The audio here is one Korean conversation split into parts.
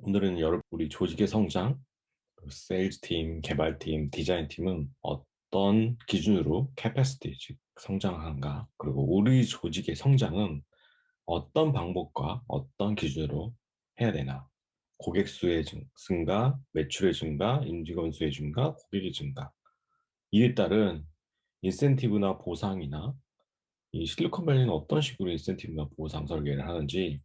오늘은 우리 조직의 성장, 세일즈 팀, 개발팀, 디자인 팀은 어떤 기준으로 캐패시티, 즉 성장하는가, 그리고 우리 조직의 성장은 어떤 방법과 어떤 기준으로 해야 되나, 고객 수의 증가, 매출의 증가, 임직원 수의 증가, 고객의 증가, 이에 따른 인센티브나 보상이나 이 실리콘밸리는 어떤 식으로 인센티브나 보상 설계를 하는지,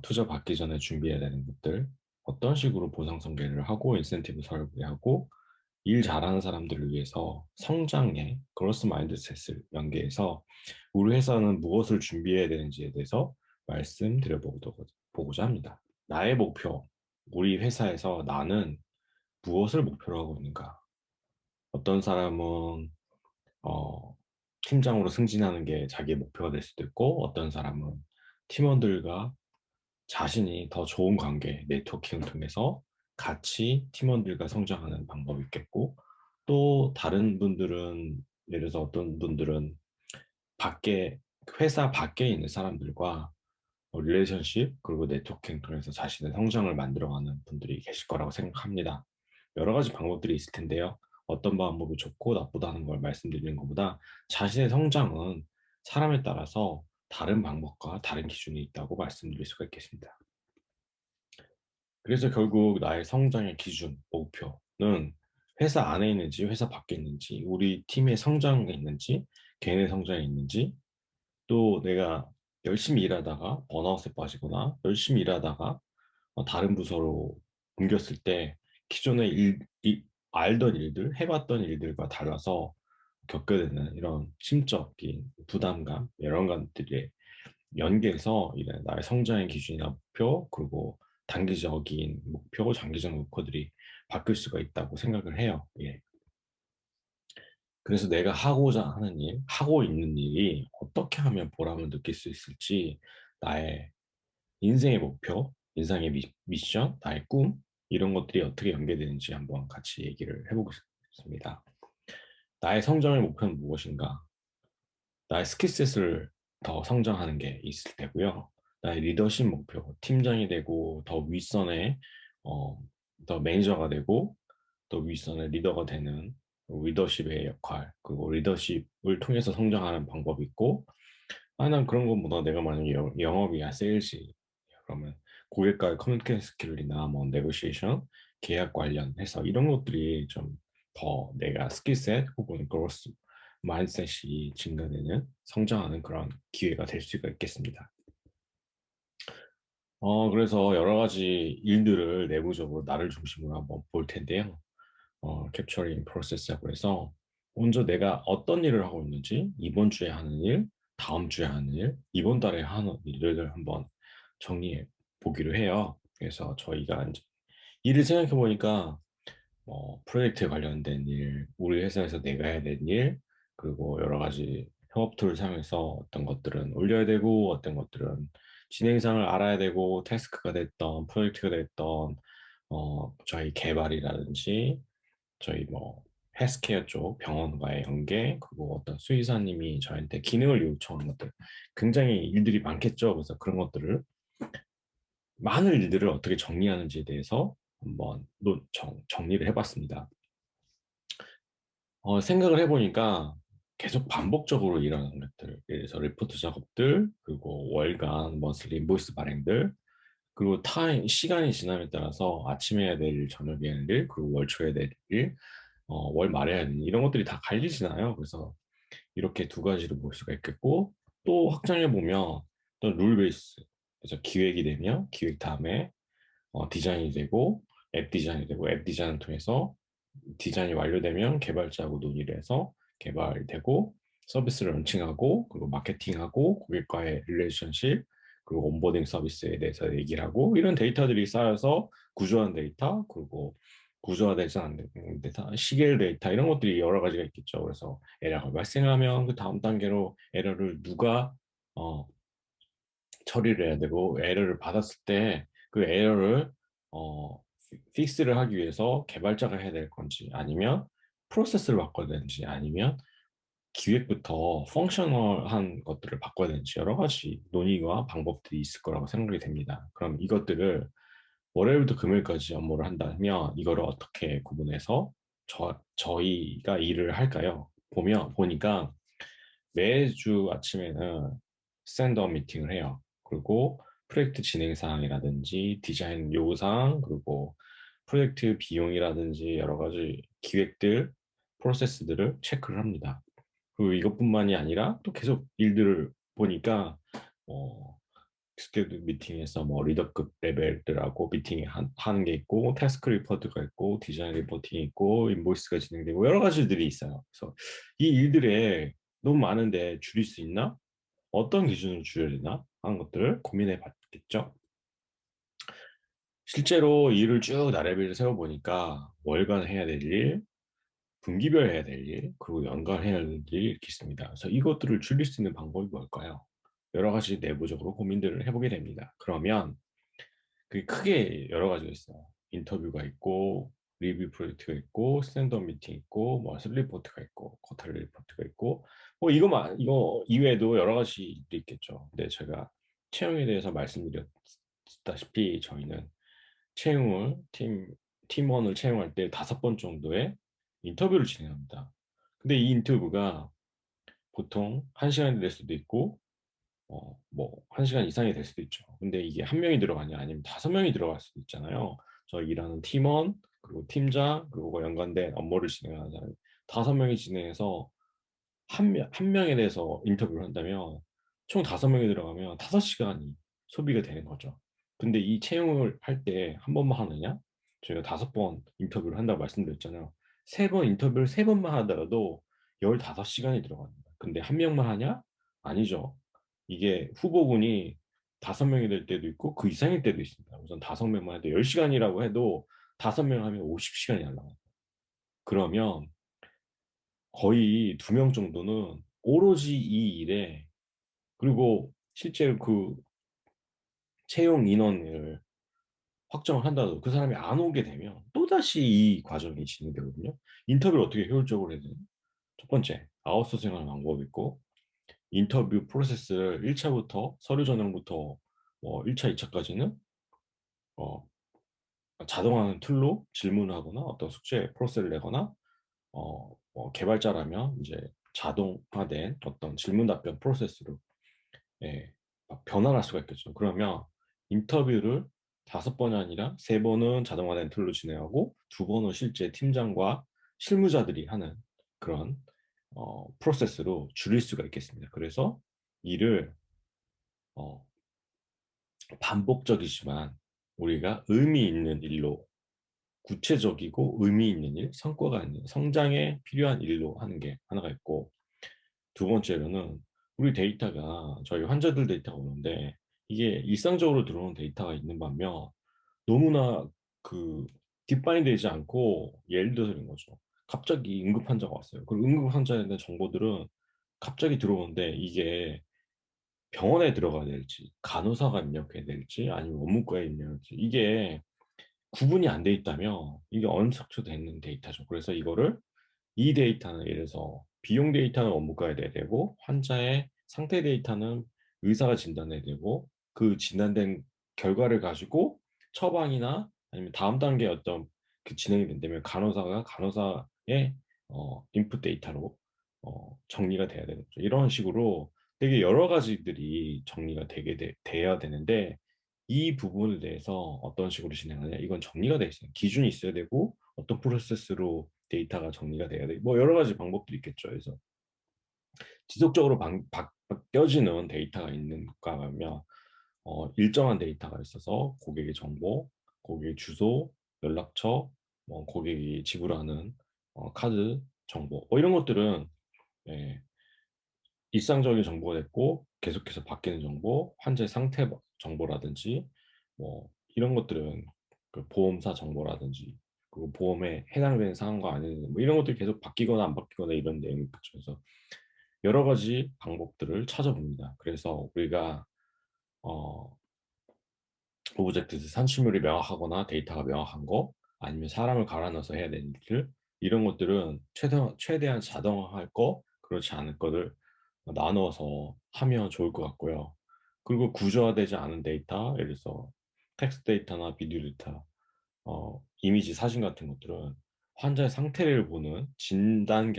투자 받기 전에 준비해야 되는 것들, 어떤 식으로 보상 설계를 하고 인센티브 설계하고 일 잘하는 사람들을 위해서 성장의 그로스 마인드셋을 연계해서 우리 회사는 무엇을 준비해야 되는지에 대해서 말씀드려보고자 합니다. 나의 목표, 우리 회사에서 나는 무엇을 목표로 하고 있는가? 어떤 사람은 어, 팀장으로 승진하는 게 자기의 목표가 될 수도 있고, 어떤 사람은 팀원들과 자신이 더 좋은 관계, 네트워킹을 통해서 같이 팀원들과 성장하는 방법이 있겠고, 또 다른 분들은, 예를 들어서 어떤 분들은 밖에, 회사 밖에 있는 사람들과 릴레이션십, 그리고 네트워킹 통해서 자신의 성장을 만들어가는 분들이 계실 거라고 생각합니다. 여러 가지 방법들이 있을 텐데요. 어떤 방법이 좋고 나쁘다는 걸 말씀드리는 것보다 자신의 성장은 사람에 따라서 다른 방법과 다른 기준이 있다고 말씀드릴 수가 있겠습니다. 그래서 결국 나의 성장의 기준, 목표는 회사 안에 있는지, 회사 밖에 있는지, 우리 팀의 성장이 있는지, 개인의 성장이 있는지, 또 내가 열심히 일하다가 번아웃에 빠지거나 열심히 일하다가 다른 부서로 옮겼을 때 기존에 알던 일들, 해봤던 일들과 달라서 겪게 되는 이런 심적인 부담감, 이런 것들이 연계해서 이래 나의 성장의 기준이나 목표, 그리고 단기적인 목표, 장기적 목표들이 바뀔 수가 있다고 생각을 해요. 예. 그래서 내가 하고자 하는 일, 하고 있는 일이 어떻게 하면 보람을 느낄 수 있을지, 나의 인생의 목표, 인생의 미션, 나의 꿈, 이런 것들이 어떻게 연계되는지 한번 같이 얘기를 해보겠습니다. 나의 성장의 목표는 무엇인가? 나의 스킬셋을 더 성장하는 게 있을 테고요. 나의 리더십 목표, 팀장이 되고 더 윗선에 어, 더 매니저가 되고 또 윗선의 리더가 되는 리더십의 역할, 그리고 리더십을 통해서 성장하는 방법이 있고, 난 그런 것보다 내가 만약에 영업이야, 세일즈, 그러면 고객과의 커뮤니케이션 스킬이나 뭐 네고시에이션, 계약 관련해서 이런 것들이 좀 더 내가 스킬셋 혹은 그로스 마인드셋이 증가되는 성장하는 그런 기회가 될 수가 있겠습니다. 그래서 여러 가지 일들을 내부적으로 나를 중심으로 한번 볼 텐데요. 캡처링 프로세스라고 해서 먼저 내가 어떤 일을 하고 있는지, 이번 주에 하는 일, 다음 주에 하는 일, 이번 달에 하는 일을 한번 정리해 보기로 해요. 그래서 저희가 이제 일을 생각해 보니까 프로젝트에 관련된 일, 우리 회사에서 내가 해야 될 일, 그리고 여러 가지 협업 툴을 사용해서 어떤 것들은 올려야 되고, 어떤 것들은 진행상을 알아야 되고, 태스크가 됐던, 프로젝트가 됐던, 저희 개발이라든지, 저희 뭐, 헬스케어 쪽 병원과의 연계, 그리고 어떤 수의사님이 저한테 기능을 요청하는 것들, 굉장히 일들이 많겠죠. 그래서 그런 것들을, 많은 일들을 어떻게 정리하는지에 대해서 한번 정리를 해봤습니다. 생각을 해보니까 계속 반복적으로 일어나는 것들, 예를 들어서 리포트 작업들, 그리고 월간, 먼슬리 인보이스 발행들, 그리고 시간이 지남에 따라서 아침에 해야 될 일, 저녁에 해야 될 일, 그리고 월 초에 해야 될 일, 월 말에 해야 될 일, 이런 것들이 다 갈리지나요. 그래서 이렇게 두 가지로 볼 수가 있겠고, 또 확장해보면, 또 룰 베이스, 그래서 기획이 되면, 기획 다음에 디자인이 되고, 앱 디자인이 되고, 앱 디자인을 통해서 디자인이 완료되면 개발자하고 논의를 해서 개발이 되고 서비스를 런칭하고 그리고 마케팅하고 고객과의 릴레이션십 그리고 온보딩 서비스에 대해서 얘기를 하고 이런 데이터들이 쌓여서 구조화된 데이터 그리고 구조화되지 않는 데이터, 시계열 데이터 이런 것들이 여러 가지가 있겠죠. 그래서 에러가 발생하면 그 다음 단계로 에러를 누가 어, 처리를 해야 되고 에러를 받았을 때 그 에러를 픽스를 하기 위해서 개발자가 해야 될 건지 아니면 프로세스를 바꿔야 되는지 아니면 기획부터 펑셔널한 것들을 바꿔야 되는지 여러 가지 논의와 방법들이 있을 거라고 생각이 됩니다. 그럼 이것들을 월요일부터 금요일까지 업무를 한다면 이거를 어떻게 구분해서 저희가 일을 할까요? 보니까 매주 아침에는 스탠드업 미팅을 해요. 그리고 프로젝트 진행 사항이라든지 디자인 요구사항, 그리고 프로젝트 비용이라든지 여러 가지 기획들, 프로세스들을 체크를 합니다. 그리고 이것뿐만이 아니라 또 계속 일들을 보니까 어, 스케줄 미팅에서 뭐 리더급 레벨들하고 미팅이 하는 게 있고 태스크 리포트가 있고 디자인 리포팅이 있고 인보이스가 진행되고 여러 가지 일들이 있어요. 그래서 이 일들에 너무 많은데 줄일 수 있나? 어떤 기준으로 줄여야 되나? 하는 것들을 고민해 봤겠죠. 실제로 일을 쭉 나래비를 세워보니까 월간 해야 될 일, 분기별 해야 될 일, 그리고 연간 해야 될 일이 이렇게 있습니다. 그래서 이것들을 줄일 수 있는 방법이 뭘까요? 여러 가지 내부적으로 고민들을 해보게 됩니다. 그러면 그게 크게 여러 가지가 있어요. 인터뷰가 있고, 리뷰 프로젝트가 있고, 스탠드업 미팅 있고, 뭐 슬리포트가 있고, 쿼터리 리포트가 있고, 뭐 이거 이외에도 여러 가지 일도 있겠죠. 근데 제가 채용에 대해서 말씀드렸다시피 저희는 채용을 팀원을 채용할 때 5번 정도의 인터뷰를 진행합니다. 근데 이 인터뷰가 보통 1시간이 될 수도 있고 뭐, 1시간 이상이 될 수도 있죠. 근데 이게 한 명이 들어가냐, 아니면 5명이 들어갈 수도 있잖아요. 저 일하는 팀원, 그리고 팀장, 그리고 연관된 업무를 진행하는 사람, 5명이 진행해서 한 명에 대해서 인터뷰를 한다면, 총 5명이 들어가면 5시간이 소비가 되는 거죠. 근데 이 채용을 할 때 한 번만 하느냐? 저희가 5번 인터뷰를 한다고 말씀드렸잖아요. 3번 인터뷰를 3번만 하더라도 15시간이 들어갑니다. 근데 한 명만 하냐? 아니죠. 이게 후보군이 5명이 될 때도 있고 그 이상일 때도 있습니다. 우선 5명만 해도 10시간이라고 해도 5명 하면 50시간이 날라가요. 그러면 거의 2명 정도는 오로지 이 일에 그리고 실제 그 채용 인원을 확정을 한다도 그 사람이 안 오게 되면 또다시 이 과정이 진행되거든요. 인터뷰를 어떻게 효율적으로 해야 되나? 첫 번째, 아웃소싱하는 방법이 있고 인터뷰 프로세스를 1차부터 서류 전형부터 뭐 1차, 2차까지는 자동화하는 툴로 질문하거나 어떤 숙제 프로세스를 내거나 뭐 개발자라면 이제 자동화된 어떤 질문 답변 프로세스로 예, 막 변환할 수가 있겠죠. 그러면 인터뷰를 5번이 아니라 3번은 자동화된 툴로 진행하고 2번은 실제 팀장과 실무자들이 하는 그런 프로세스로 줄일 수가 있겠습니다. 그래서 일을 어, 반복적이지만 우리가 의미 있는 일로 구체적이고 의미 있는 일, 성과가 있는 성장에 필요한 일로 하는 게 하나가 있고 두 번째로는 우리 데이터가 저희 환자들 데이터가 오는데 이게 일상적으로 들어오는 데이터가 있는 반면 너무나 그 딥바인 되지 않고 예를 들어서 이런 거죠. 갑자기 응급 환자가 왔어요. 그리고 응급 환자에 대한 정보들은 갑자기 들어오는데 이게 병원에 들어가야 될지 간호사가 입력해야 될지 아니면 원무과에 입력할지 이게 구분이 안 돼 있다면 이게 언스트럭처돼 있는 데이터죠. 그래서 이거를 이 데이터는 예를 들어서 비용 데이터는 원무과에 내야 되고 환자의 상태 데이터는 의사가 진단해야 되고 그 진단된 결과를 가지고 처방이나 아니면 다음 단계 어떤 그 진행이 된다면 간호사가 간호사의 인풋 데이터로 정리가 돼야 되는 거죠. 이런 식으로 되게 여러 가지들이 정리가 돼야 되는데 이 부분에 대해서 어떤 식으로 진행하냐 이건 정리가 돼 있어요. 기준이 있어야 되고 어떤 프로세스로 데이터가 정리가 돼야 되고 뭐 여러 가지 방법들이 있겠죠. 그래서 지속적으로 바뀌어지는 데이터가 있는가 하면 일정한 데이터가 있어서 고객의 정보, 고객의 주소, 연락처, 뭐 고객이 지불하는 카드 정보 이런 것들은 예, 일상적인 정보가 됐고 계속해서 바뀌는 정보, 환자의 상태 정보라든지 뭐 이런 것들은 그 보험사 정보라든지 그리고 보험에 해당되는 사항과 아닌 뭐 이런 것들이 계속 바뀌거나 안 바뀌거나 이런 내용이 있죠. 그래서 여러 가지 방법들을 찾아봅니다. 그래서 우리가 어, 오브젝트 산출물이 명확하거나 데이터가 명확한 거 아니면 사람을 갈아 넣어서 해야 되는 일 이런 것들은 최대한 자동화할 거 그렇지 않을 거를 나눠서 하면 좋을 것 같고요. 그리고 구조화되지 않은 데이터 예를 들어서 텍스트 데이터나 비디오 데이터, 이미지, 사진 같은 것들은 환자의 상태를 보는 진단,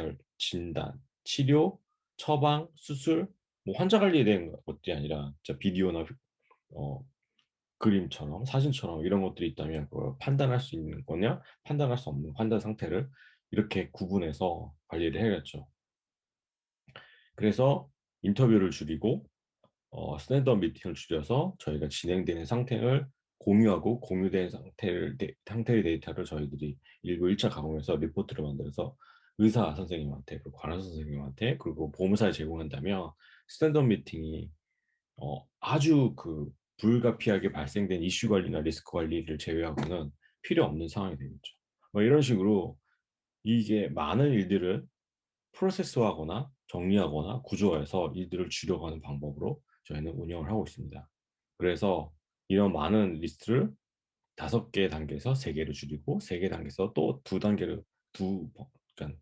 치료, 처방, 수술, 뭐 환자 관리에 대한 것들이 아니라 진짜 비디오나 어, 그림처럼 사진처럼 이런 것들이 있다면 그걸 판단할 수 있는 거냐, 판단할 수 없는 환자 상태를 이렇게 구분해서 관리를 해야겠죠. 그래서 인터뷰를 줄이고 스탠드업 미팅을 줄여서 저희가 진행되는 상태를 공유하고 공유된 상태의 데이터를 저희들이 일부 1차 가공해서 리포트를 만들어서 의사 선생님한테 그리고 간호사 선생님한테 그리고 보험사에 제공한다면 스탠드업 미팅이 아주 그 불가피하게 발생된 이슈 관리나 리스크 관리를 제외하고는 필요 없는 상황이 되겠죠. 뭐 이런 식으로 이게 많은 일들을 프로세스화하거나 정리하거나 구조화해서 일들을 줄여가는 방법으로 저희는 운영을 하고 있습니다. 그래서 이런 많은 리스트를 5개 단계에서 3개를 줄이고 3개 단계에서 또 2단계를 그러니까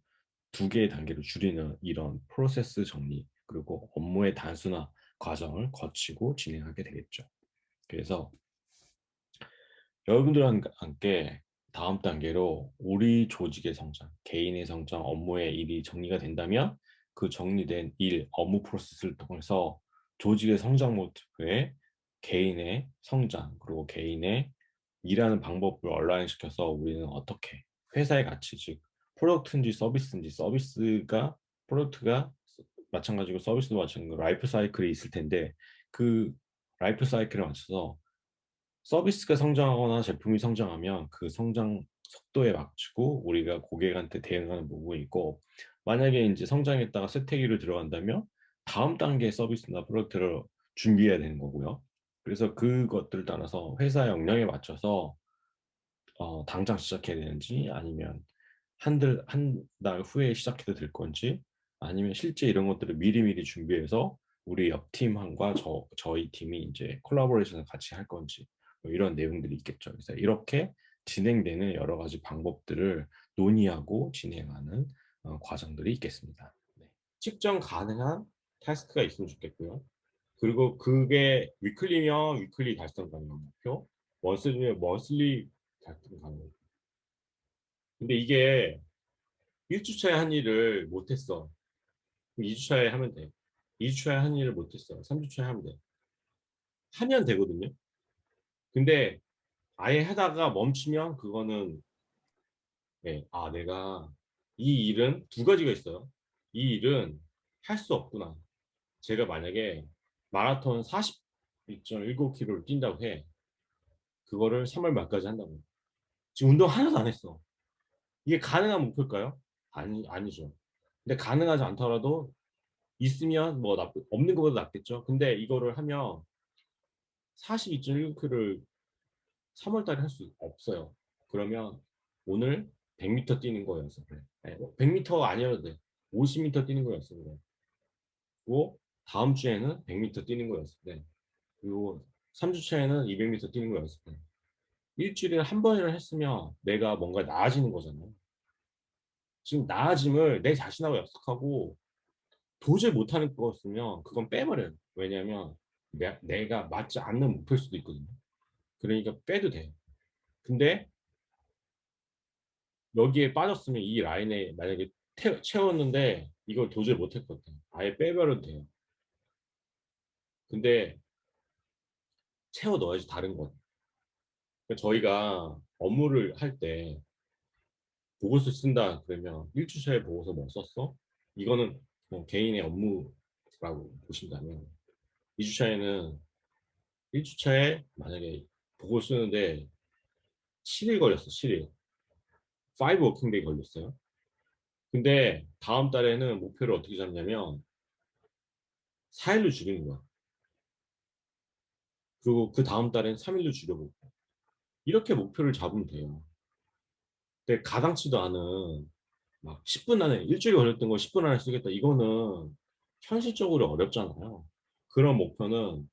2개의 단계를 줄이는 이런 프로세스 정리 그리고 업무의 단순화 과정을 거치고 진행하게 되겠죠. 그래서 여러분들과 함께 다음 단계로 우리 조직의 성장, 개인의 성장, 업무의 일이 정리가 된다면 그 정리된 일, 업무 프로세스를 통해서 조직의 성장 모습에 개인의 성장, 그리고 개인의 일하는 방법을 온라인시켜서 우리는 어떻게 회사의 가치, 즉 프로덕트인지 서비스인지 프로덕트가 마찬가지고 서비스도 마찬가지고 라이프 사이클이 있을 텐데 그 라이프 사이클에 맞춰서 서비스가 성장하거나 제품이 성장하면 그 성장 속도에 맞추고 우리가 고객한테 대응하는 부분이 있고 만약에 이제 성장했다가 쇠퇴기를 들어간다면 다음 단계 서비스나 프로덕트를 준비해야 되는 거고요. 그래서 그것들을 따라서 회사 역량에 맞춰서 당장 시작해야 되는지 아니면 한 달 후에 시작해도 될 건지 아니면 실제 이런 것들을 미리미리 준비해서 우리 옆 팀과 저희 팀이 이제 콜라보레이션을 같이 할 건지 뭐 이런 내용들이 있겠죠. 그래서 이렇게 진행되는 여러 가지 방법들을 논의하고 진행하는 과정들이 있겠습니다. 네. 측정 가능한 타스크가 있으면 좋겠고요. 그리고 그게 위클리면 위클리 달성 가능한 목표, 머슬리면 머슬리 달성 가능한 목표. 근데 이게 1주차에 한 일을 못했어. 2주차에 하면 돼. 2주차에 한 일을 못했어. 3주차에 하면 돼. 하면 되거든요. 근데 아예 하다가 멈추면 그거는 네, 내가 이 일은 2가지가 있어요. 이 일은 할 수 없구나. 제가 만약에 마라톤 42.19km를 뛴다고 해. 그거를 3월 말까지 한다고. 지금 운동 하나도 안 했어. 이게 가능한 목표일까요? 아니죠. 근데 가능하지 않더라도 있으면 뭐 없는 것보다 낫겠죠. 근데 이거를 하면 42.1km를 3월 달에 할 수 없어요. 그러면 오늘 100m 뛰는 거였어. 그래. 100m 아니어도 돼. 50m 뛰는 거였어. 그래. 그리고 다음 주에는 100m 뛰는 거였어. 그래. 그리고 3주 차에는 200m 뛰는 거였어. 그래. 일주일에 한 번을 했으면 내가 뭔가 나아지는 거잖아요. 지금 나아짐을 내 자신하고 약속하고 도저히 못하는 거였으면 그건 빼버려요. 왜냐하면 내가 맞지 않는 목표일 수도 있거든요. 그러니까 빼도 돼. 근데 여기에 빠졌으면 이 라인에 만약에 채웠는데 이걸 도저히 못할 것 같아요. 아예 빼버려도 돼요. 근데 채워 넣어야지 다른 것. 그러니까 저희가 업무를 할 때 보고서 쓴다 그러면 1주차에 보고서 뭐 썼어? 이거는 뭐 개인의 업무라고 보신다면 2주차에는 1주차에 만약에 보고서 쓰는데 7일 걸렸어, 7일. 5 워킹데이 걸렸어요. 근데 다음 달에는 목표를 어떻게 잡냐면 4일로 줄이는 거야. 그리고 그 다음 달엔 3일로 줄여보고. 이렇게 목표를 잡으면 돼요. 근데 가당치도 않은 막 10분 안에 일주일이 걸렸던 거 10분 안에 쓰겠다. 이거는 현실적으로 어렵잖아요. 그런 목표는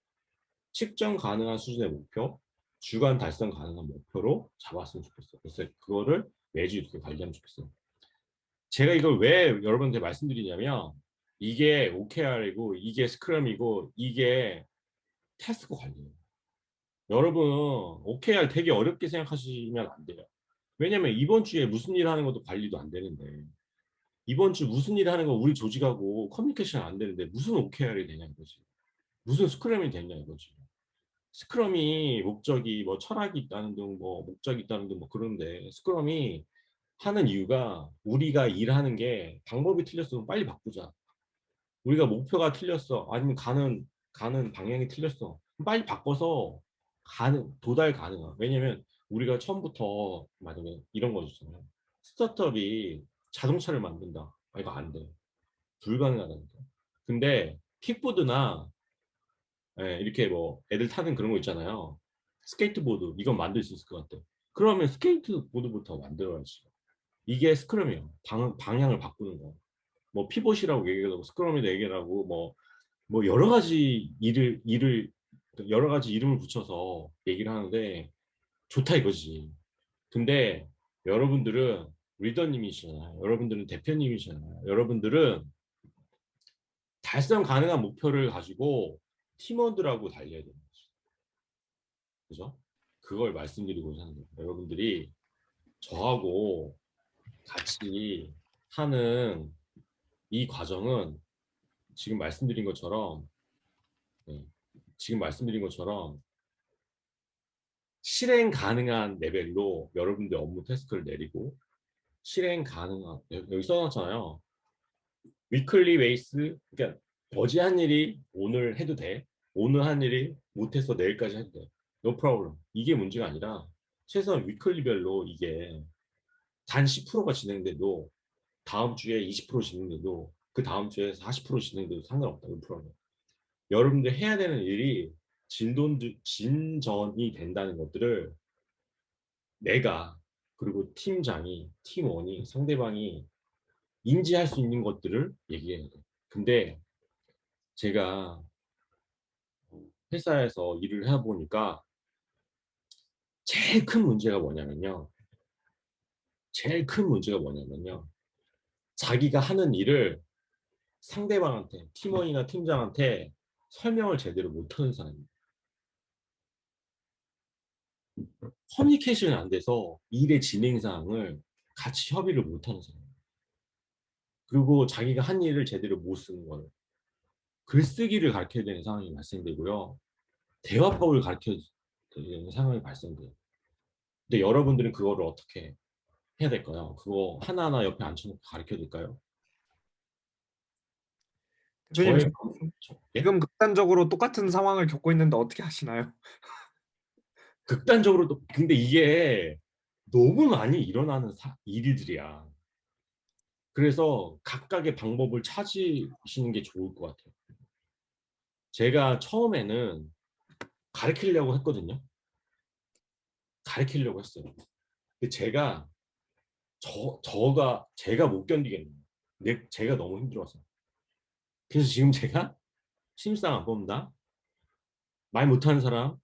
측정 가능한 수준의 목표, 주간 달성 가능한 목표로 잡았으면 좋겠어요. 그래서 그거를 매주 이렇게 관리하면 좋겠어요. 제가 이걸 왜 여러분한테 말씀드리냐면 이게 OKR이고 이게 스크럼이고 이게 태스크 관리예요. 여러분, OKR 되게 어렵게 생각하시면 안 돼요. 왜냐면 이번 주에 무슨 일 하는 것도 관리도 안 되는데, 이번 주 무슨 일 하는 거 우리 조직하고 커뮤니케이션 안 되는데 무슨 OKR이 되냐 이거지. 무슨 스크럼이 되냐 이거지. 스크럼이 목적이 뭐 철학이 있다는 등 뭐 목적이 있다는 등 뭐 그런데 스크럼이 하는 이유가 우리가 일하는 게 방법이 틀렸으면 빨리 바꾸자. 우리가 목표가 틀렸어. 아니면 가는 방향이 틀렸어. 빨리 바꿔서 도달 가능한. 왜냐면 우리가 처음부터 만약에 이런 거 있잖아요. 스타트업이 자동차를 만든다. 아, 이거 안 돼. 불가능하다니까. 근데 킥보드나 이렇게 뭐 애들 타는 그런 거 있잖아요. 스케이트보드 이건 만들 수 있을 것 같아. 그러면 스케이트보드부터 만들어야지. 이게 스크럼이에요. 방향을 바꾸는 거. 뭐 피봇이라고 얘기하고 스크럼이라고 얘기하고 뭐 여러 가지 여러 가지 이름을 붙여서 얘기를 하는데 좋다 이거지. 근데 여러분들은 리더님이시잖아요. 여러분들은 대표님이시잖아요. 여러분들은 달성 가능한 목표를 가지고 팀원들하고 달려야 되는 거죠. 그죠? 그걸 말씀드리고자 하는 거예요. 여러분들이 저하고 같이 하는 이 과정은 지금 말씀드린 것처럼 네, 지금 말씀드린 것처럼 실행 가능한 레벨로 여러분들 업무 태스크를 내리고 실행 가능한 여기 써놨잖아요. 위클리 베이스 그러니까 어제 한 일이 오늘 해도 돼. 오늘 한 일이 못해서 내일까지 해도 돼. No problem. 이게 문제가 아니라 최소한 위클리별로 이게 단 10%가 진행돼도 다음 주에 20% 진행돼도 그 다음 주에 40% 진행돼도 상관없다. No problem. 여러분들 해야 되는 일이 진전이 된다는 것들을 내가 그리고 팀장이 팀원이 상대방이 인지할 수 있는 것들을 얘기해야 돼. 근데 제가 회사에서 일을 해보니까 제일 큰 문제가 뭐냐면요. 제일 큰 문제가 뭐냐면요. 자기가 하는 일을 상대방한테, 팀원이나 팀장한테 설명을 제대로 못하는 사람입니다. 커뮤니케이션이 안 돼서 일의 진행 사항을 같이 협의를 못하는 사람. 그리고 자기가 한 일을 제대로 못 쓰는 거예요. 글쓰기를 가르쳐야 되는 상황이 발생되고요. 대화법을 가르쳐야 되는 상황이 발생돼요. 근데 여러분들은 그거를 어떻게 해야 될까요? 그거 하나하나 옆에 앉혀놓고 가르쳐 줄까요? 대표님, 저의 예? 지금 극단적으로 똑같은 상황을 겪고 있는데 어떻게 하시나요? 극단적으로 또 근데 이게 너무 많이 일어나는 일들이야. 그래서 각각의 방법을 찾으시는 게 좋을 것 같아요. 제가 처음에는 가르치려고 했거든요. 가르치려고 했어요. 근데 제가 못 견디겠네요. 제가 너무 힘들어서. 그래서 지금 제가 신입사원 안 뽑는다. 말 못하는 사람,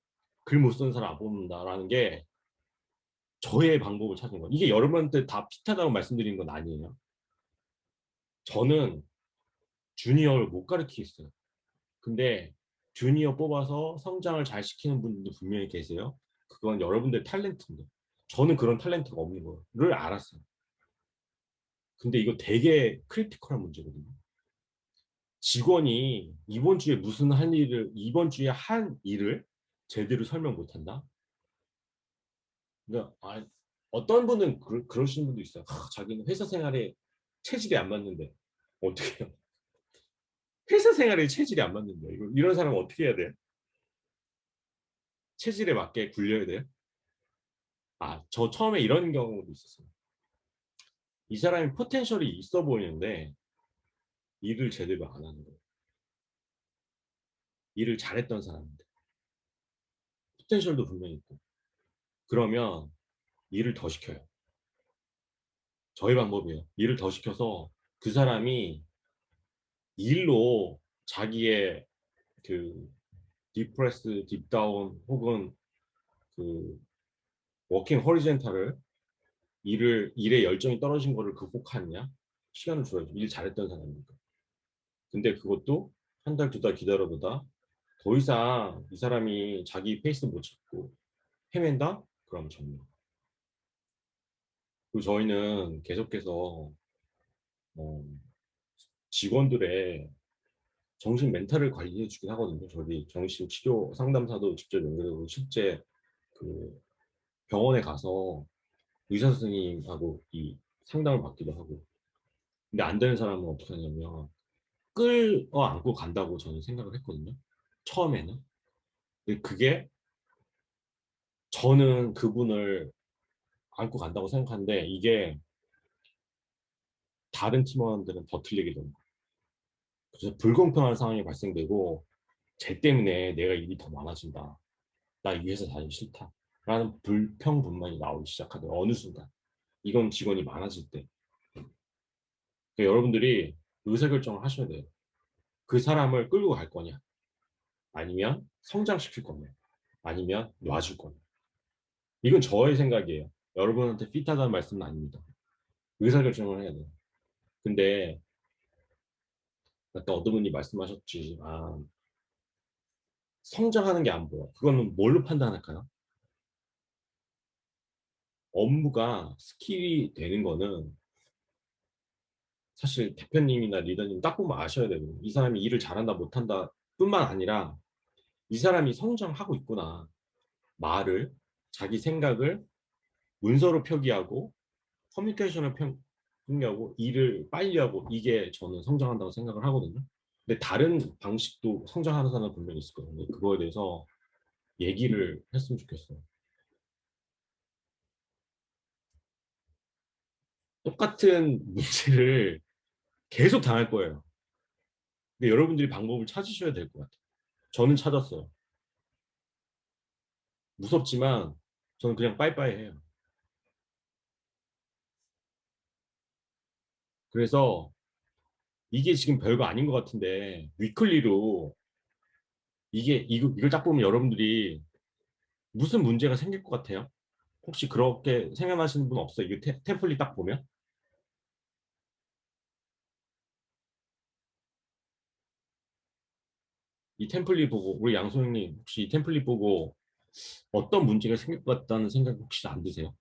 글 못 쓰는 사람 안 뽑는다라는 게 저의 방법을 찾은 거예요. 이게 여러분한테 다 핏하다고 말씀드린 건 아니에요. 저는 주니어를 못 가르치겠어요. 근데 주니어 뽑아서 성장을 잘 시키는 분들도 분명히 계세요. 그건 여러분들 탤런트인데 저는 그런 탤런트가 없는 거를 알았어요. 근데 이거 되게 크리티컬한 문제거든요. 직원이 이번 주에 한 일을 제대로 설명 못 한다? 그러니까, 어떤 분은 그러시는 분도 있어요. 자기는 회사 생활에 체질이 안 맞는데, 어떻게 해요? 회사 생활에 체질이 안 맞는데, 이런 사람은 어떻게 해야 돼요? 체질에 맞게 굴려야 돼요? 저 처음에 이런 경우도 있었어요. 이 사람이 포텐셜이 있어 보이는데, 일을 제대로 안 하는 거예요. 일을 잘했던 사람인데. 포텐셜도 분명히 있고. 그러면 일을 더 시켜요. 저희 방법이에요. 일을 더 시켜서 그 사람이 일로 자기의 그 디프레스, 딥다운 혹은 그 워킹 허리젠탈을 일에 열정이 떨어진 거를 극복하느냐 시간을 줘야죠. 일 잘했던 사람이니까. 근데 그것도 한 달, 두 달 기다려보다 더 이상 이 사람이 자기 페이스 못 잡고 헤맨다? 그럼 정리. 그리고 저희는 계속해서 어, 직원들의 정신 멘탈을 관리해 주긴 하거든요. 저희 정신치료 상담사도 직접 연결되고 실제 그 병원에 가서 의사 선생님하고 이 상담을 받기도 하고. 근데 안 되는 사람은 어떻게 하냐면 끌어안고 간다고 저는 생각을 했거든요. 처음에는. 근데 그게 저는 그분을 안고 간다고 생각하는데 이게 다른 팀원들은 더 틀리게 되는 거예요. 그래서 불공평한 상황이 발생되고 쟤 때문에 내가 일이 더 많아진다. 나 이 회사 다니기 싫다. 라는 불평불만이 나오기 시작하더라고요. 어느 순간. 이건 직원이 많아질 때. 그러니까 여러분들이 의사결정을 하셔야 돼요. 그 사람을 끌고 갈 거냐? 아니면 성장시킬 거냐? 아니면 놔줄 거냐? 이건 저의 생각이에요. 여러분한테 핏하다는 말씀은 아닙니다. 의사결정을 해야 돼요. 근데 아까 어떤 분이 말씀하셨지. 아, 성장하는 게 안 보여. 그거는 뭘로 판단할까요? 업무가 스킬이 되는 거는 사실 대표님이나 리더님 딱 보면 아셔야 되고 이 사람이 일을 잘한다 못한다 뿐만 아니라 이 사람이 성장하고 있구나. 말을 자기 생각을 문서로 표기하고 커뮤니케이션을 표기하고 일을 빨리 하고 이게 저는 성장한다고 생각을 하거든요. 근데 다른 방식도 성장하는 사람은 분명히 있을 거예요. 그거에 대해서 얘기를 했으면 좋겠어요. 똑같은 문제를 계속 당할 거예요. 근데 여러분들이 방법을 찾으셔야 될 것 같아요. 저는 찾았어요. 무섭지만 저는 그냥 빠이빠이 해요. 그래서 이게 지금 별거 아닌 것 같은데 위클리로 이걸 딱 보면 여러분들이 무슨 문제가 생길 것 같아요? 혹시 그렇게 생각하시는 분 없어요? 이 템플릿 딱 보면 이 템플릿 보고 우리 양소영님 혹시 이 템플릿 보고 어떤 문제가 생길 것 같다는 생각 혹시 안 드세요?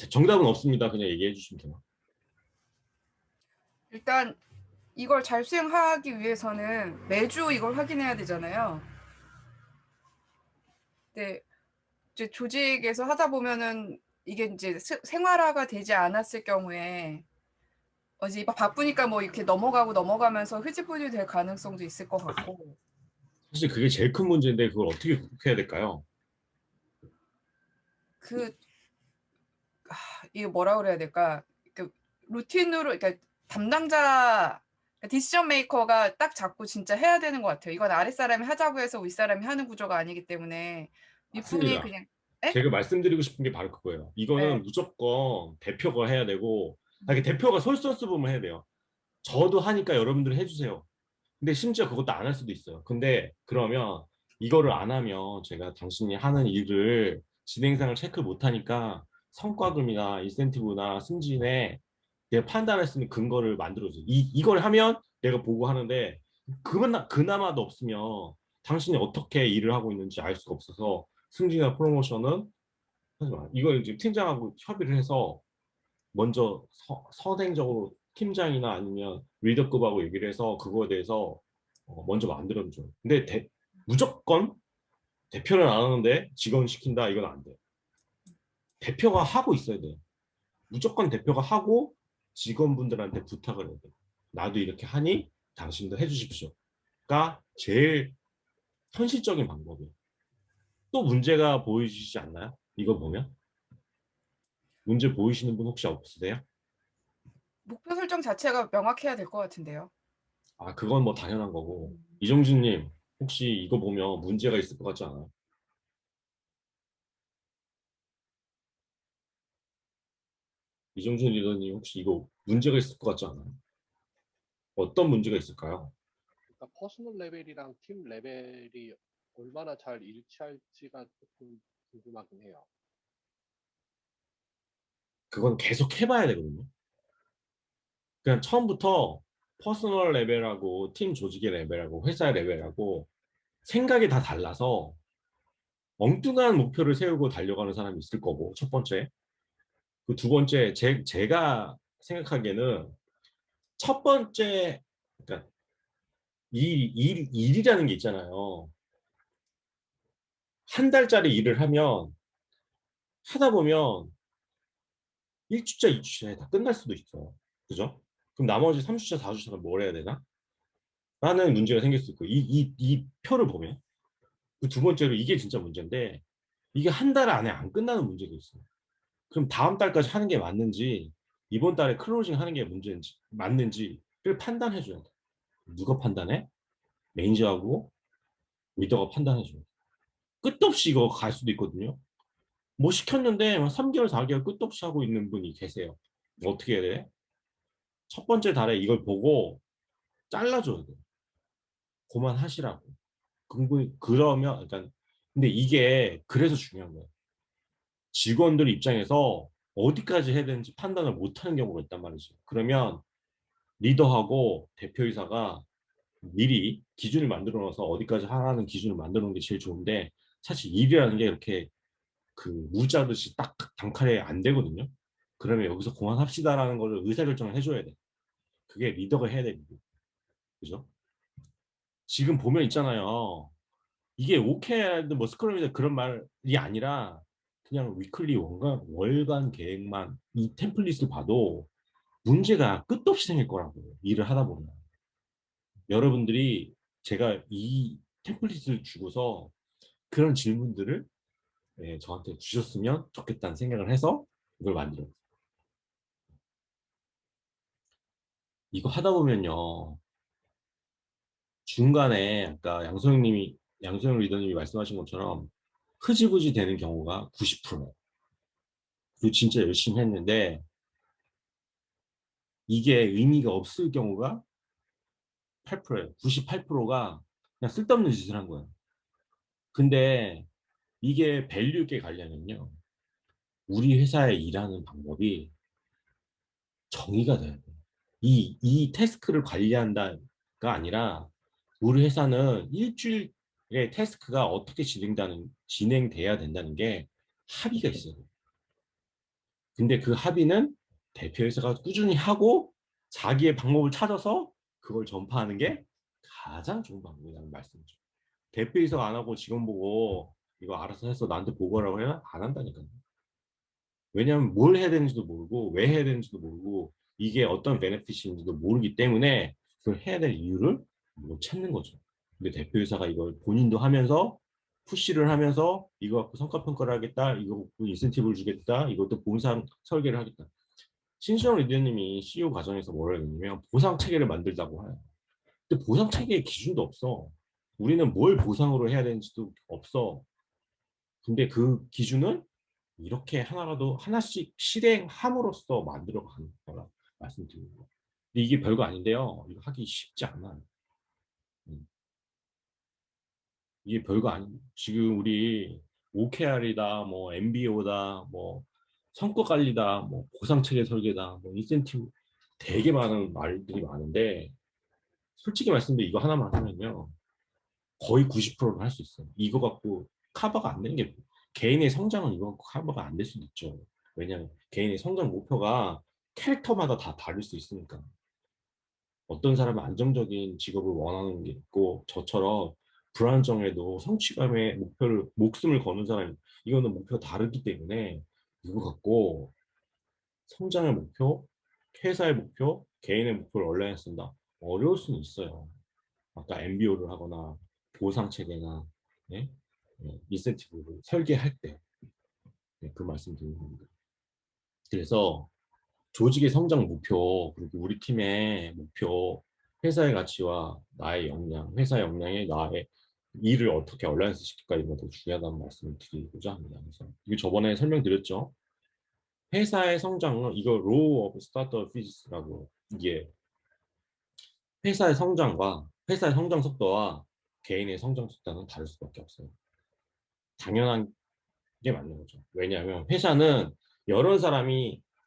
정답은 없습니다. 그냥 얘기해 주시면 돼요. 일단 이걸 잘 수행하기 위해서는 매주 이걸 확인해야 되잖아요. 근데 이제 조직에서 하다 보면은 이게 이제 생활화가 되지 않았을 경우에 이제 바쁘니까 뭐 이렇게 넘어가면서 흐지부지 될 가능성도 있을 것 같고. 사실 그게 제일 큰 문제인데 그걸 어떻게 극복해야 될까요? 그 이게 뭐라 그래야 될까? 그 루틴으로 그러니까 담당자 디시전 메이커가 딱 잡고 진짜 해야 되는 것 같아요. 이건 아랫사람이 하자고 해서 윗사람이 하는 구조가 아니기 때문에 윗분이 맞습니다. 그냥 에? 제가 말씀드리고 싶은 게 바로 그거예요. 예. 이거는 무조건 대표가 해야 되고, 아니, 대표가 솔선수범을 해야 돼요. 저도 하니까 여러분들 해주세요. 근데 심지어 그것도 안 할 수도 있어요. 근데 그러면 이거를 안 하면 제가 당신이 하는 일을 진행상을 체크 못 하니까 성과금이나 인센티브나 승진에 내가 판단할 수 있는 근거를 만들어줘요. 이걸 하면 내가 보고 하는데 그나마도 없으면 당신이 어떻게 일을 하고 있는지 알 수가 없어서 승진이나 프로모션은 하지 마. 이걸 이제 팀장하고 협의를 해서 먼저 선행적으로 팀장이나 아니면 리더급하고 얘기를 해서 그거에 대해서 먼저 만들어줘요. 근데 무조건 대표는 안 하는데 직원 시킨다 이건 안 돼. 대표가 하고 있어야 돼. 무조건 대표가 하고 직원분들한테 부탁을 해야 돼. 나도 이렇게 하니 당신도 해주십시오.가 제일 현실적인 방법이에요. 또 문제가 보이시지 않나요? 이거 보면 문제 보이시는 분 혹시 없으세요? 목표 설정 자체가 명확해야 될 것 같은데요. 아, 그건 뭐 당연한 거고. 이정진님, 혹시 이거 보면 문제가 있을 것 같지 않아요? 이정진 리더님, 혹시 이거 문제가 있을 것 같지 않아요? 어떤 문제가 있을까요? 그러니까 퍼스널 레벨이랑 팀 레벨이 얼마나 잘 일치할지가 조금 궁금하긴 해요. 그건 계속 해봐야 되거든요. 그냥 처음부터 퍼스널 레벨하고 팀 조직의 레벨하고 회사의 레벨하고 생각이 다 달라서 엉뚱한 목표를 세우고 달려가는 사람이 있을 거고 첫 번째. 그 두 번째 제가 생각하기에는 첫 번째 그러니까 일이라는 게 있잖아요. 한 달짜리 일을 하면 하다 보면 1주차, 2주차에 다 끝날 수도 있어요. 그죠? 그럼 나머지 3주차, 4주차는 뭘 해야 되나? 라는 문제가 생길 수 있고 이 표를 보면 그 두 번째로 이게 진짜 문제인데 이게 한 달 안에 안 끝나는 문제가 있어요. 그럼 다음 달까지 하는 게 맞는지 이번 달에 클로징 하는 게 문제인지 맞는지를 판단해 줘야 돼. 누가 판단해? 매니저하고 리더가 판단해 줘요. 끝도 없이 이거 갈 수도 있거든요. 뭐 시켰는데 3개월, 4개월 끝도 없이 하고 있는 분이 계세요. 어떻게 해야 돼? 첫 번째 달에 이걸 보고 잘라줘야 돼. 그만하시라고. 그러면, 그러니까, 근데 이게 그래서 중요한 거예요. 직원들 입장에서 어디까지 해야 되는지 판단을 못 하는 경우가 있단 말이죠. 그러면 리더하고 대표이사가 미리 기준을 만들어 놔서 어디까지 하라는 기준을 만들어 놓은 게 제일 좋은데 사실 일이라는 게 이렇게 그 무자듯이 딱 단칼에 안 되거든요. 그러면 여기서 그만합시다라는 걸 의사결정을 해줘야 돼. 그게 리더가 해야 돼. 리더. 그죠? 지금 보면 있잖아요. 이게 오케이든 뭐 스크럼이든 그런 말이 아니라 그냥 위클리 월간 계획만 이 템플릿을 봐도 문제가 끝도 없이 생길 거라고 일을 하다 보면 여러분들이 제가 이 템플릿을 주고서 그런 질문들을 저한테 주셨으면 좋겠다는 생각을 해서 이걸 만들었어요. 이거 하다 보면요 중간에 아까 양소영 리더님이 말씀하신 것처럼 흐지부지 되는 경우가 90%예요. 그리고 진짜 열심히 했는데 이게 의미가 없을 경우가 8%예요. 98%가 그냥 쓸데없는 짓을 한 거예요. 근데 이게 밸류 있게 가려면요. 우리 회사에 일하는 방법이 정의가 돼야 돼요. 이 태스크를 관리한다가 아니라 우리 회사는 일주일의 태스크가 어떻게 진행돼야 된다는 게 합의가 있어요. 근데 그 합의는 대표이사가 꾸준히 하고 자기의 방법을 찾아서 그걸 전파하는 게 가장 좋은 방법이라는 말씀이죠. 대표이사가 안 하고 직원 보고 이거 알아서 해서 나한테 보고라고 해야 안 한다니까요. 왜냐하면 뭘 해야 되는지도 모르고 왜 해야 되는지도 모르고 이게 어떤 베네핏인지도 모르기 때문에 그걸 해야 될 이유를 못 찾는 거죠. 근데 대표이사가 이걸 본인도 하면서 푸시를 하면서 이거 갖고 성과평가를 하겠다, 이거 갖고 인센티브를 주겠다, 이것도 보상 설계를 하겠다. 신시영 리더님이 CEO 과정에서 뭐라 했냐면 보상 체계를 만들자고 해요. 근데 보상 체계의 기준도 없어. 우리는 뭘 보상으로 해야 되는지도 없어. 근데 그 기준은 이렇게 하나라도 하나씩 실행함으로써 만들어가는 거라 말씀드리는 거예요. 근데 이게 별거 아닌데요. 이거 하기 쉽지 않아요. 음. 이게 별거 아니. 지금 우리 OKR이다, 뭐 MBO다, 뭐 성과 관리다, 뭐 보상 체계 설계다, 뭐 인센티브 되게 많은 말들이 많은데 솔직히 말씀드리면 이거 하나만 하면요. 거의 90%는 할 수 있어요. 이거 갖고 커버가 안 되는 게 개인의 성장은 이거 갖고 커버가 안 될 수도 있죠. 왜냐하면 개인의 성장 목표가 캐릭터마다 다 다를 수 있으니까. 어떤 사람은 안정적인 직업을 원하는 게 있고 저처럼 불안정해도 성취감에 목숨을 거는 사람 이거는 목표가 다르기 때문에 이거 갖고 성장의 목표, 회사의 목표, 개인의 목표를 온라인에 쓴다. 어려울 수는 있어요. 아까 MBO를 하거나 보상 체계나 네? 인센티브를 설계할 때 그 말씀 드리는 겁니다. 그래서 조직의 성장 목표 그리고 우리 팀의 목표, 회사의 가치와 나의 역량, 회사 역량에 나의 일을 어떻게 얼라이언스 시킬까 이런 것도 중요하다는 말씀을 드리고자 합니다. 그래서 이거 저번에 설명드렸죠. 회사의 성장은 이거 로우 오브 스타터 피지스라고 이게 회사의 성장과 회사의 성장 속도와 개인의 성장 속도는 다를 수밖에 없어요. 당연한 게 맞는 거죠. 왜냐하면 회사는 여러 사람이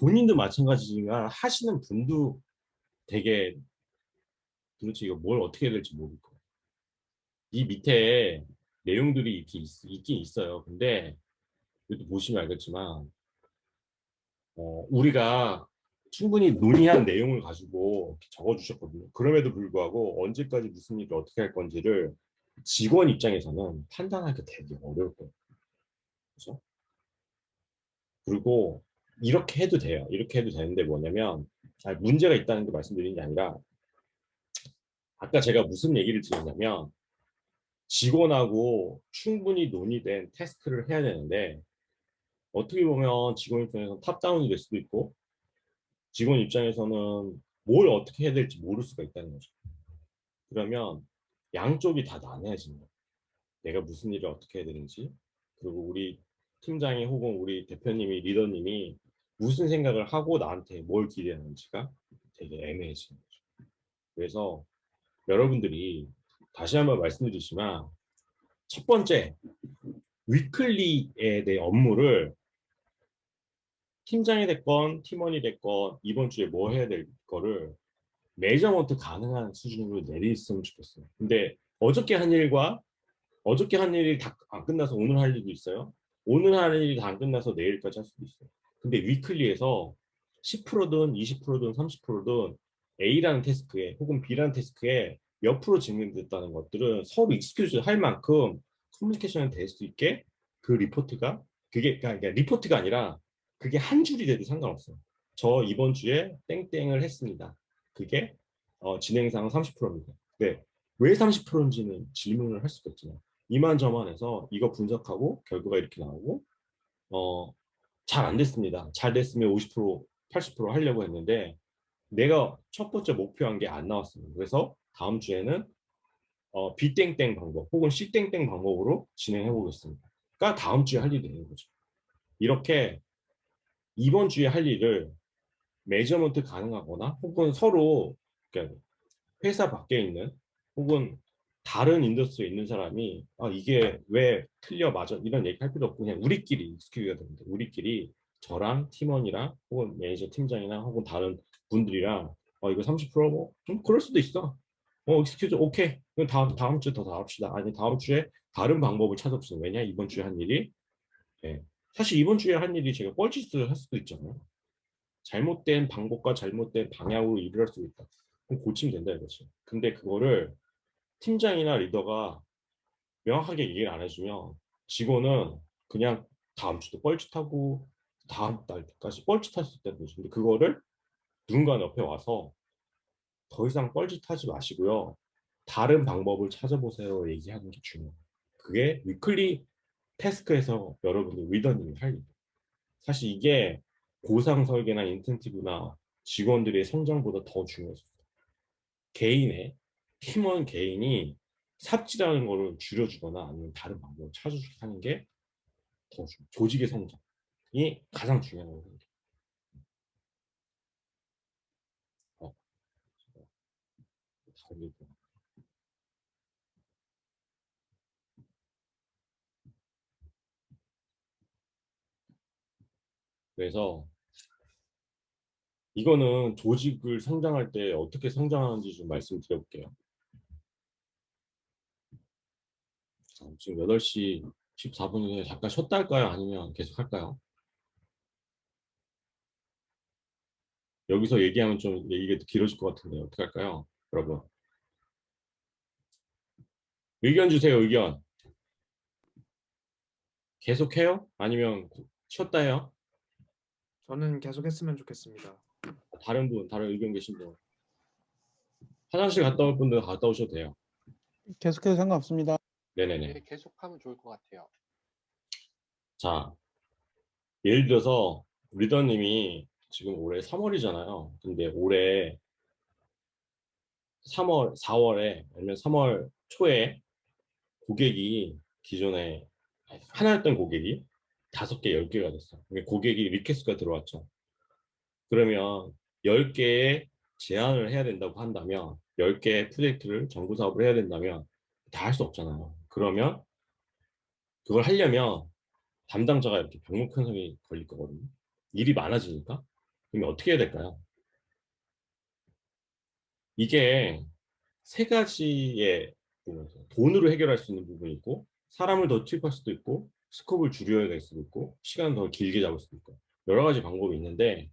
본인도 마찬가지지만 하시는 분도 되게 도대체 이거 뭘 어떻게 해야 될지 모를 거예요. 이 밑에 내용들이 이렇게 있긴 있어요. 근데 이것도 보시면 알겠지만 우리가 충분히 논의한 내용을 가지고 적어주셨거든요. 그럼에도 불구하고 언제까지 무슨 일을 어떻게 할 건지를 직원 입장에서는 판단하기가 되게 어려울 거예요. 그렇죠? 그리고 이렇게 해도 돼요. 이렇게 해도 되는데 뭐냐면 문제가 있다는 게 말씀드리는 게 아니라 아까 제가 무슨 얘기를 드렸냐면 직원하고 충분히 논의된 태스크를 해야 되는데 어떻게 보면 직원 입장에서는 탑다운이 될 수도 있고 직원 입장에서는 뭘 어떻게 해야 될지 모를 수가 있다는 거죠. 그러면 양쪽이 다 나눠지는 거예요. 내가 무슨 일을 어떻게 해야 되는지 그리고 우리 팀장이 혹은 우리 대표님이 리더님이 무슨 생각을 하고 나한테 뭘 기대하는지가 되게 애매해지는 거죠. 그래서 여러분들이 다시 한번 말씀드리지만 첫 번째 위클리에 대해 업무를 팀장이 됐건 팀원이 됐건 이번 주에 뭐 해야 될 거를 매저먼트 가능한 수준으로 내리셨으면 좋겠어요. 근데 어저께 한 일이 다 안 끝나서 오늘 할 일도 있어요. 오늘 하는 일이 다 안 끝나서 내일까지 할 수도 있어요. 근데 위클리에서 10%든 20%든 30%든 A라는 태스크에 혹은 B라는 태스크에 몇 프로 진행됐다는 것들은 서로 익스큐즈 할 만큼 커뮤니케이션이 될 수 있게 그 리포트가 그러니까 리포트가 아니라 그게 한 줄이 돼도 상관없어요. 저 이번 주에 땡땡을 했습니다. 그게 진행상 30%입니다. 네. 왜 30%인지는 질문을 할 수가 있잖아요. 이만저만해서 이거 분석하고 결과가 이렇게 나오고 잘 안 됐습니다. 잘 됐으면 50% 80% 하려고 했는데 내가 첫 번째 목표한 게 안 나왔습니다. 그래서 다음 주에는 B땡땡 방법 혹은 C땡땡 방법으로 진행해 보겠습니다. 그러니까 다음 주에 할 일이 되는 거죠. 이렇게 이번 주에 할 일을 매저먼트 가능하거나 혹은 서로 그러니까 회사 밖에 있는 혹은 다른 인더스트리에 있는 사람이 이게 왜 틀려 맞아 이런 얘기 할 필요 없고 그냥 우리끼리 익스큐즈가 됩니다. 우리끼리 저랑 팀원이랑 혹은 매니저 팀장이나 혹은 다른 분들이랑 이거 30%뭐 좀 그럴 수도 있어. 익스큐즈 오케이. 그럼 다음 주에 더 나갑시다. 아니 다음 주에 다른 방법을 찾아봅시다. 왜냐 이번 주에 한 일이 예. 사실 이번 주에 한 일이 제가 뻘짓을 할 수도 있잖아요. 잘못된 방법과 잘못된 방향으로 일을 할 수 있다. 그럼 고치면 된다 이거지. 근데 그거를 팀장이나 리더가 명확하게 얘기를 안 해주면 직원은 그냥 다음 주도 뻘짓하고 다음 달까지 뻘짓할 수 있다는 거죠. 근데 그거를 누군가 옆에 와서 더 이상 뻘짓하지 마시고요. 다른 방법을 찾아보세요. 얘기하는 게 중요해요. 그게 위클리 태스크에서 여러분들 리더님이 할 일. 사실 이게 보상 설계나 인센티브나 직원들의 성장보다 더 중요해요. 개인의 팀원 개인이 삽질하는 거를 줄여주거나 아니면 다른 방법을 찾아주게 하는 게 더 중요해요. 조직의 성장이 가장 중요한 거거든요. 어, 다른 얘기. 그래서 이거는 조직을 성장할 때 어떻게 성장하는지 좀 말씀드려볼게요. 지금 8시 14분인데 잠깐 쉬었다 할까요? 아니면 계속 할까요? 여기서 얘기하면 좀 얘기가 길어질 것 같은데 어떻게 할까요? 여러분 의견 주세요. 의견 계속해요? 아니면 쉬었다 해요? 저는 계속 했으면 좋겠습니다. 다른 의견 계신 분 화장실 갔다 올 분들 갔다 오셔도 돼요. 계속해도 상관없습니다. 네네네. 예, 계속하면 좋을 것 같아요. 자 예를 들어서 리더님이 지금 올해 3월이잖아요. 근데 올해 3월 4월에 아니면 3월 초에 고객이 기존에 하나였던 고객이 5개, 10개가 됐어. 고객이 리퀘스트가 들어왔죠. 그러면 10개의 제안을 해야 된다고 한다면 10개의 프로젝트를 정부 사업을 해야 된다면 다 할 수 없잖아요. 그러면 그걸 하려면 담당자가 이렇게 병목 편성이 걸릴 거거든요. 일이 많아지니까. 그러면 어떻게 해야 될까요? 이게 세 가지의 부분에서 돈으로 해결할 수 있는 부분이 있고, 사람을 더 투입할 수도 있고, 스코프를 줄여야 될 수도 있고, 시간을 더 길게 잡을 수도 있고, 여러 가지 방법이 있는데,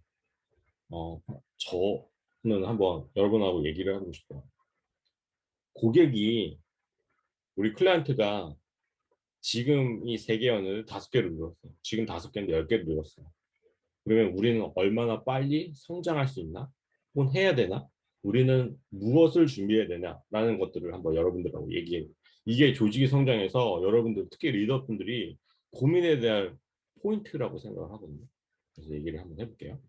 저는 한번 여러분하고 얘기를 하고 싶어요. 고객이, 우리 클라이언트가 지금 이 세 개연을 5개로 늘었어. 지금 5개인데 10개로 늘었어. 그러면 우리는 얼마나 빨리 성장할 수 있나? 혹은 해야 되나? 우리는 무엇을 준비해야 되냐라는 것들을 한번 여러분들하고 얘기해요. 이게 조직의 성장에서 여러분들, 특히 리더분들이 고민에 대한 포인트라고 생각을 하거든요. 그래서 얘기를 한번 해볼게요.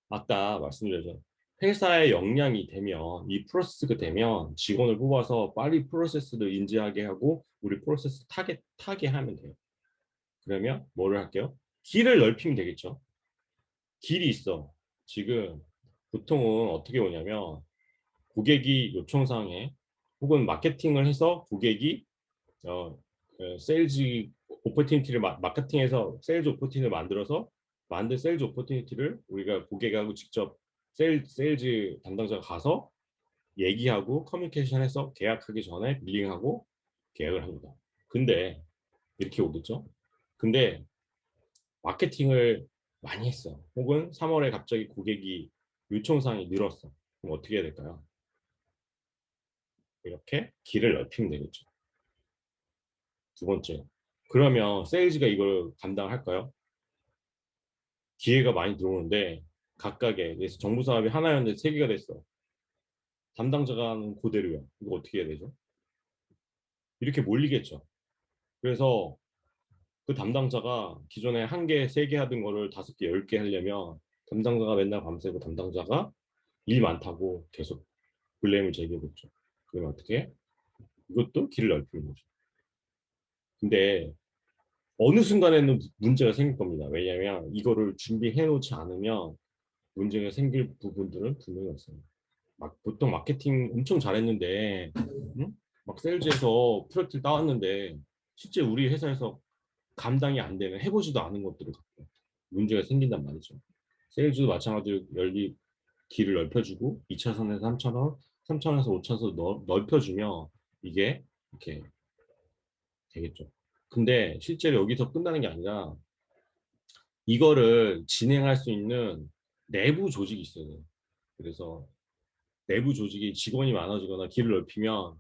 아까 말씀드렸죠. 회사의 역량이 되면, 이 프로세스가 되면 직원을 뽑아서 빨리 프로세스를 인지하게 하고 우리 프로세스 타게 하면 돼요. 그러면 뭐를 할게요? 길을 넓히면 되겠죠. 길이 있어. 지금 보통은 어떻게 오냐면, 고객이 요청사항에 혹은 마케팅을 해서 고객이 세일즈 오퍼튜니티를 마케팅해서 세일즈 오퍼튜니티를 만들어서 만든 세일즈 오퍼튜니티를 우리가 고객하고 직접 세일즈 담당자가 가서 얘기하고 커뮤니케이션해서 계약하기 전에 빌링하고 계약을 합니다. 근데 이렇게 오겠죠. 근데 마케팅을 많이 했어. 혹은 3월에 갑자기 고객이 요청사항이 늘었어. 그럼 어떻게 해야 될까요? 이렇게 길을 넓히면 되겠죠. 두 번째, 그러면 세일즈가 이걸 감당할까요? 기회가 많이 들어오는데 각각의, 그래서 정부 사업이 하나였는데 3개가 됐어. 담당자가 그대로야. 이거 어떻게 해야 되죠? 이렇게 몰리겠죠. 그래서 그 담당자가 기존에 1개, 3개 하던 거를 5개, 10개 하려면 담당자가 맨날 밤새고 담당자가 일 많다고 계속 블레임을 제기해줬죠. 그러면 어떻게 해? 이것도 길을 넓히는 거죠. 근데 어느 순간에는 문제가 생길 겁니다. 왜냐하면 이거를 준비해 놓지 않으면 문제가 생길 부분들은 분명히 있습니다. 막 보통 마케팅 엄청 잘했는데, 응? 막 세일즈에서 프로젝트를 따왔는데 실제 우리 회사에서 감당이 안 되는, 해보지도 않은 것들을 갖고 문제가 생긴단 말이죠. 세일즈도 마찬가지로 길을 넓혀주고 2차선에서 3차선, 3차선에서 5차선 넓혀주면 이게 이렇게 되겠죠. 근데 실제로 여기서 끝나는 게 아니라 이거를 진행할 수 있는 내부 조직이 있어요. 그래서 내부 조직이 직원이 많아지거나 길을 넓히면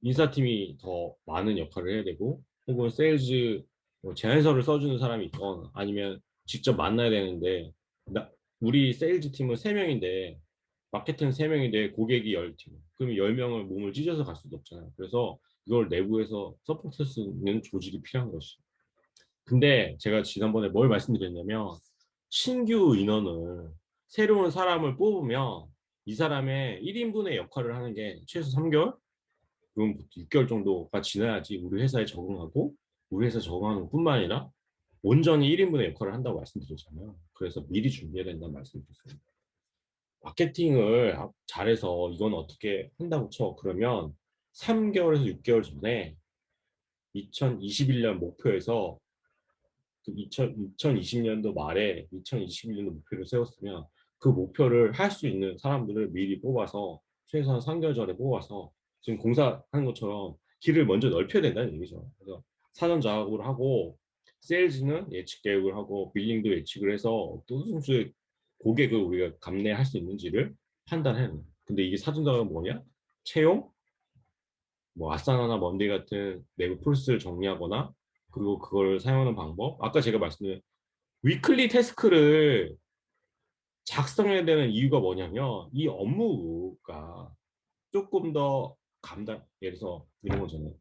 인사팀이 더 많은 역할을 해야 되고, 혹은 세일즈 제안서를 써주는 사람이 있건 아니면 직접 만나야 되는데, 우리 세일즈 팀은 3명인데 마케팅 3명인데 고객이 10팀, 그러면 10명을 몸을 찢어서 갈 수도 없잖아요. 그래서 이걸 내부에서 서포트할 수 있는 조직이 필요한 것이. 근데 제가 지난번에 뭘 말씀드렸냐면, 신규 인원을, 새로운 사람을 뽑으면 이 사람의 1인분의 역할을 하는 게 최소 3개월? 그럼 6개월 정도가 지나야지 우리 회사에 적응하고, 우리 회사 적응하는 뿐만 아니라 온전히 1인분의 역할을 한다고 말씀드렸잖아요. 그래서 미리 준비해야 된다는 말씀드렸습니다. 마케팅을 잘해서 이건 어떻게 한다고 쳐. 그러면 3개월에서 6개월 전에 2021년 목표에서 그 2020년도 말에 2021년도 목표를 세웠으면 그 목표를 할 수 있는 사람들을 미리 뽑아서 최소한 3개월 전에 뽑아서 지금 공사하는 것처럼 길을 먼저 넓혀야 된다는 얘기죠. 그래서 사전 작업을 하고, 세일즈는 예측 계획을 하고, 빌링도 예측을 해서 어떤 수의 고객을 우리가 감내할 수 있는지를 판단해야 돼요. 근데 이게 사전 작업은 뭐냐? 채용, 뭐 아사나나 먼데이 같은 내부 프로세스를 정리하거나, 그리고 그걸 사용하는 방법. 아까 제가 말씀드린 위클리 태스크를 작성해야 되는 이유가 뭐냐면, 이 업무가 조금 더 예를 들어서 이런 거잖아요.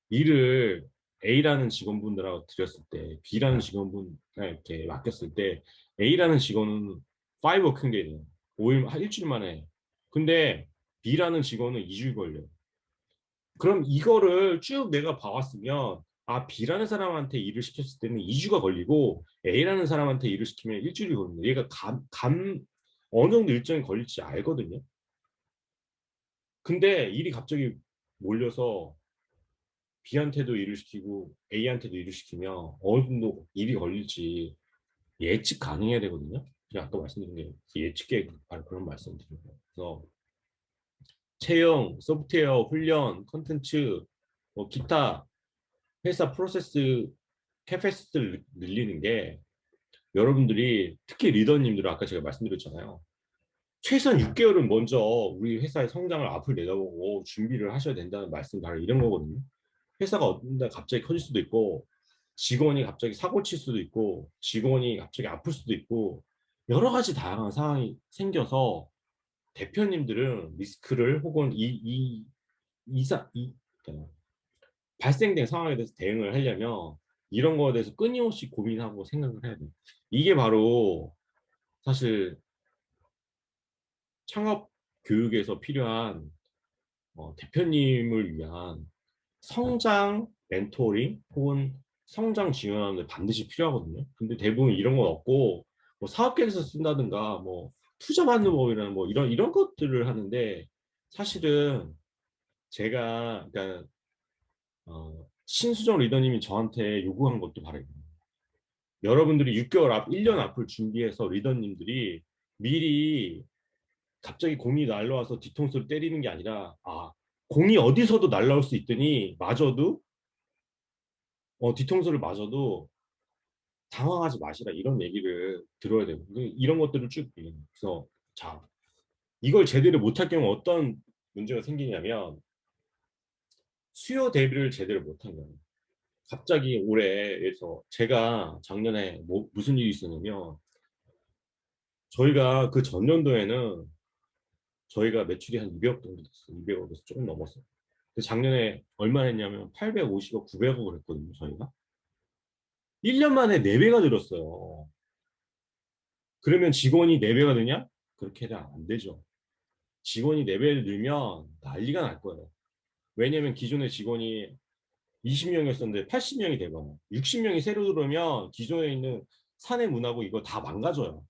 일을 A라는 직원분들하고 드렸을 때 B라는 직원분한테 맡겼을 때, A라는 직원은 5 워킹 데이래요. 1주일 만에. 근데 B라는 직원은 2주일 걸려요. 그럼 이거를 쭉 내가 봐왔으면, B라는 사람한테 일을 시켰을 때는 2주가 걸리고 A라는 사람한테 일을 시키면 일주일이 걸립니다. 얘가 어느 정도 일정이 걸릴지 알거든요. 근데 일이 갑자기 몰려서 B한테도 일을 시키고 A한테도 일을 시키면 어느 정도 일이 걸릴지 예측 가능해야 되거든요. 제가 아까 말씀드린 게 예측계 바로 그런 말씀드린 거예요. 그래서 채용, 소프트웨어, 훈련, 컨텐츠, 뭐 기타 회사 프로세스 캐패시티를 늘리는 게 여러분들이 특히 리더님들은 아까 제가 말씀드렸잖아요. 최소한 6개월은 먼저 우리 회사의 성장을 앞을 내다보고 준비를 하셔야 된다는 말씀 바로 이런 거거든요. 회사가 어떤 날 갑자기 커질 수도 있고 직원이 갑자기 사고 칠 수도 있고 직원이 갑자기 아플 수도 있고 여러 가지 다양한 상황이 생겨서 대표님들은 리스크를 혹은 그러니까 발생된 상황에 대해서 대응을 하려면 이런 거에 대해서 끊임없이 고민하고 생각을 해야 돼요. 이게 바로 사실 창업 교육에서 필요한 대표님을 위한 성장 멘토링 혹은 성장 지원하는 데 반드시 필요하거든요. 근데 대부분 이런 건 없고 뭐 사업계에서 쓴다든가 뭐 투자 받는 법이라는 뭐 이런 것들을 하는데 사실은 제가 그러니까 신수정 리더님이 저한테 요구한 것도 바로 이거예요. 여러분들이 6개월 앞, 1년 앞을 준비해서 리더님들이 미리 갑자기 공이 날라와서 뒤통수를 때리는 게 아니라 공이 어디서도 날라올 수 있더니 마저도 뒤통수를 맞아도 당황하지 마시라 이런 얘기를 들어야 되고 이런 것들을 쭉 얘기해요. 그래서 자 이걸 제대로 못할 경우 어떤 문제가 생기냐면 수요 대비를 제대로 못한 거예요. 갑자기 올해에서 제가 작년에 무슨 일이 있었냐면 저희가 그 전년도에는 저희가 매출이 한 200억 정도 됐어요. 200억에서 조금 넘었어요. 근데 작년에 얼마 했냐면 850억, 900억을 했거든요. 저희가. 1년 만에 4배가 늘었어요. 그러면 직원이 4배가 되냐? 그렇게 해도 안 되죠. 직원이 4배를 늘면 난리가 날 거예요. 왜냐면 기존의 직원이 20명이었었는데 80명이 되거나 60명이 새로 들어오면 기존에 있는 사내 문화고 이거 다 망가져요.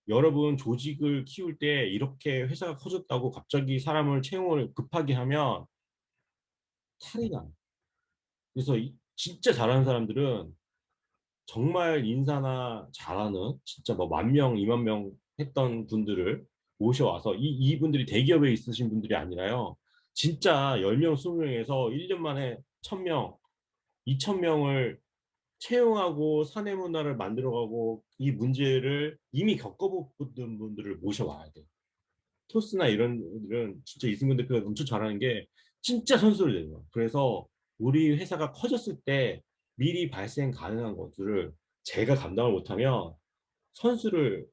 여러분 조직을 키울 때 이렇게 회사가 커졌다고 갑자기 사람을 채용을 급하게 하면 탈이 나요. 그래서 진짜 잘하는 사람들은 정말 인사나 잘하는 진짜 뭐 10,000명, 20,000명 했던 분들을 모셔와서 이분들이 대기업에 있으신 분들이 아니라요. 진짜 10명, 20명에서 1년 만에 1,000명, 2,000명을 채용하고 사내 문화를 만들어가고 이 문제를 이미 겪어본 분들을 모셔와야 돼요. 토스나 이런 분들은 진짜 이승근 대표가 엄청 잘하는 게 진짜 선수를 내요. 그래서 우리 회사가 커졌을 때 미리 발생 가능한 것들을 제가 감당을 못하면 선수를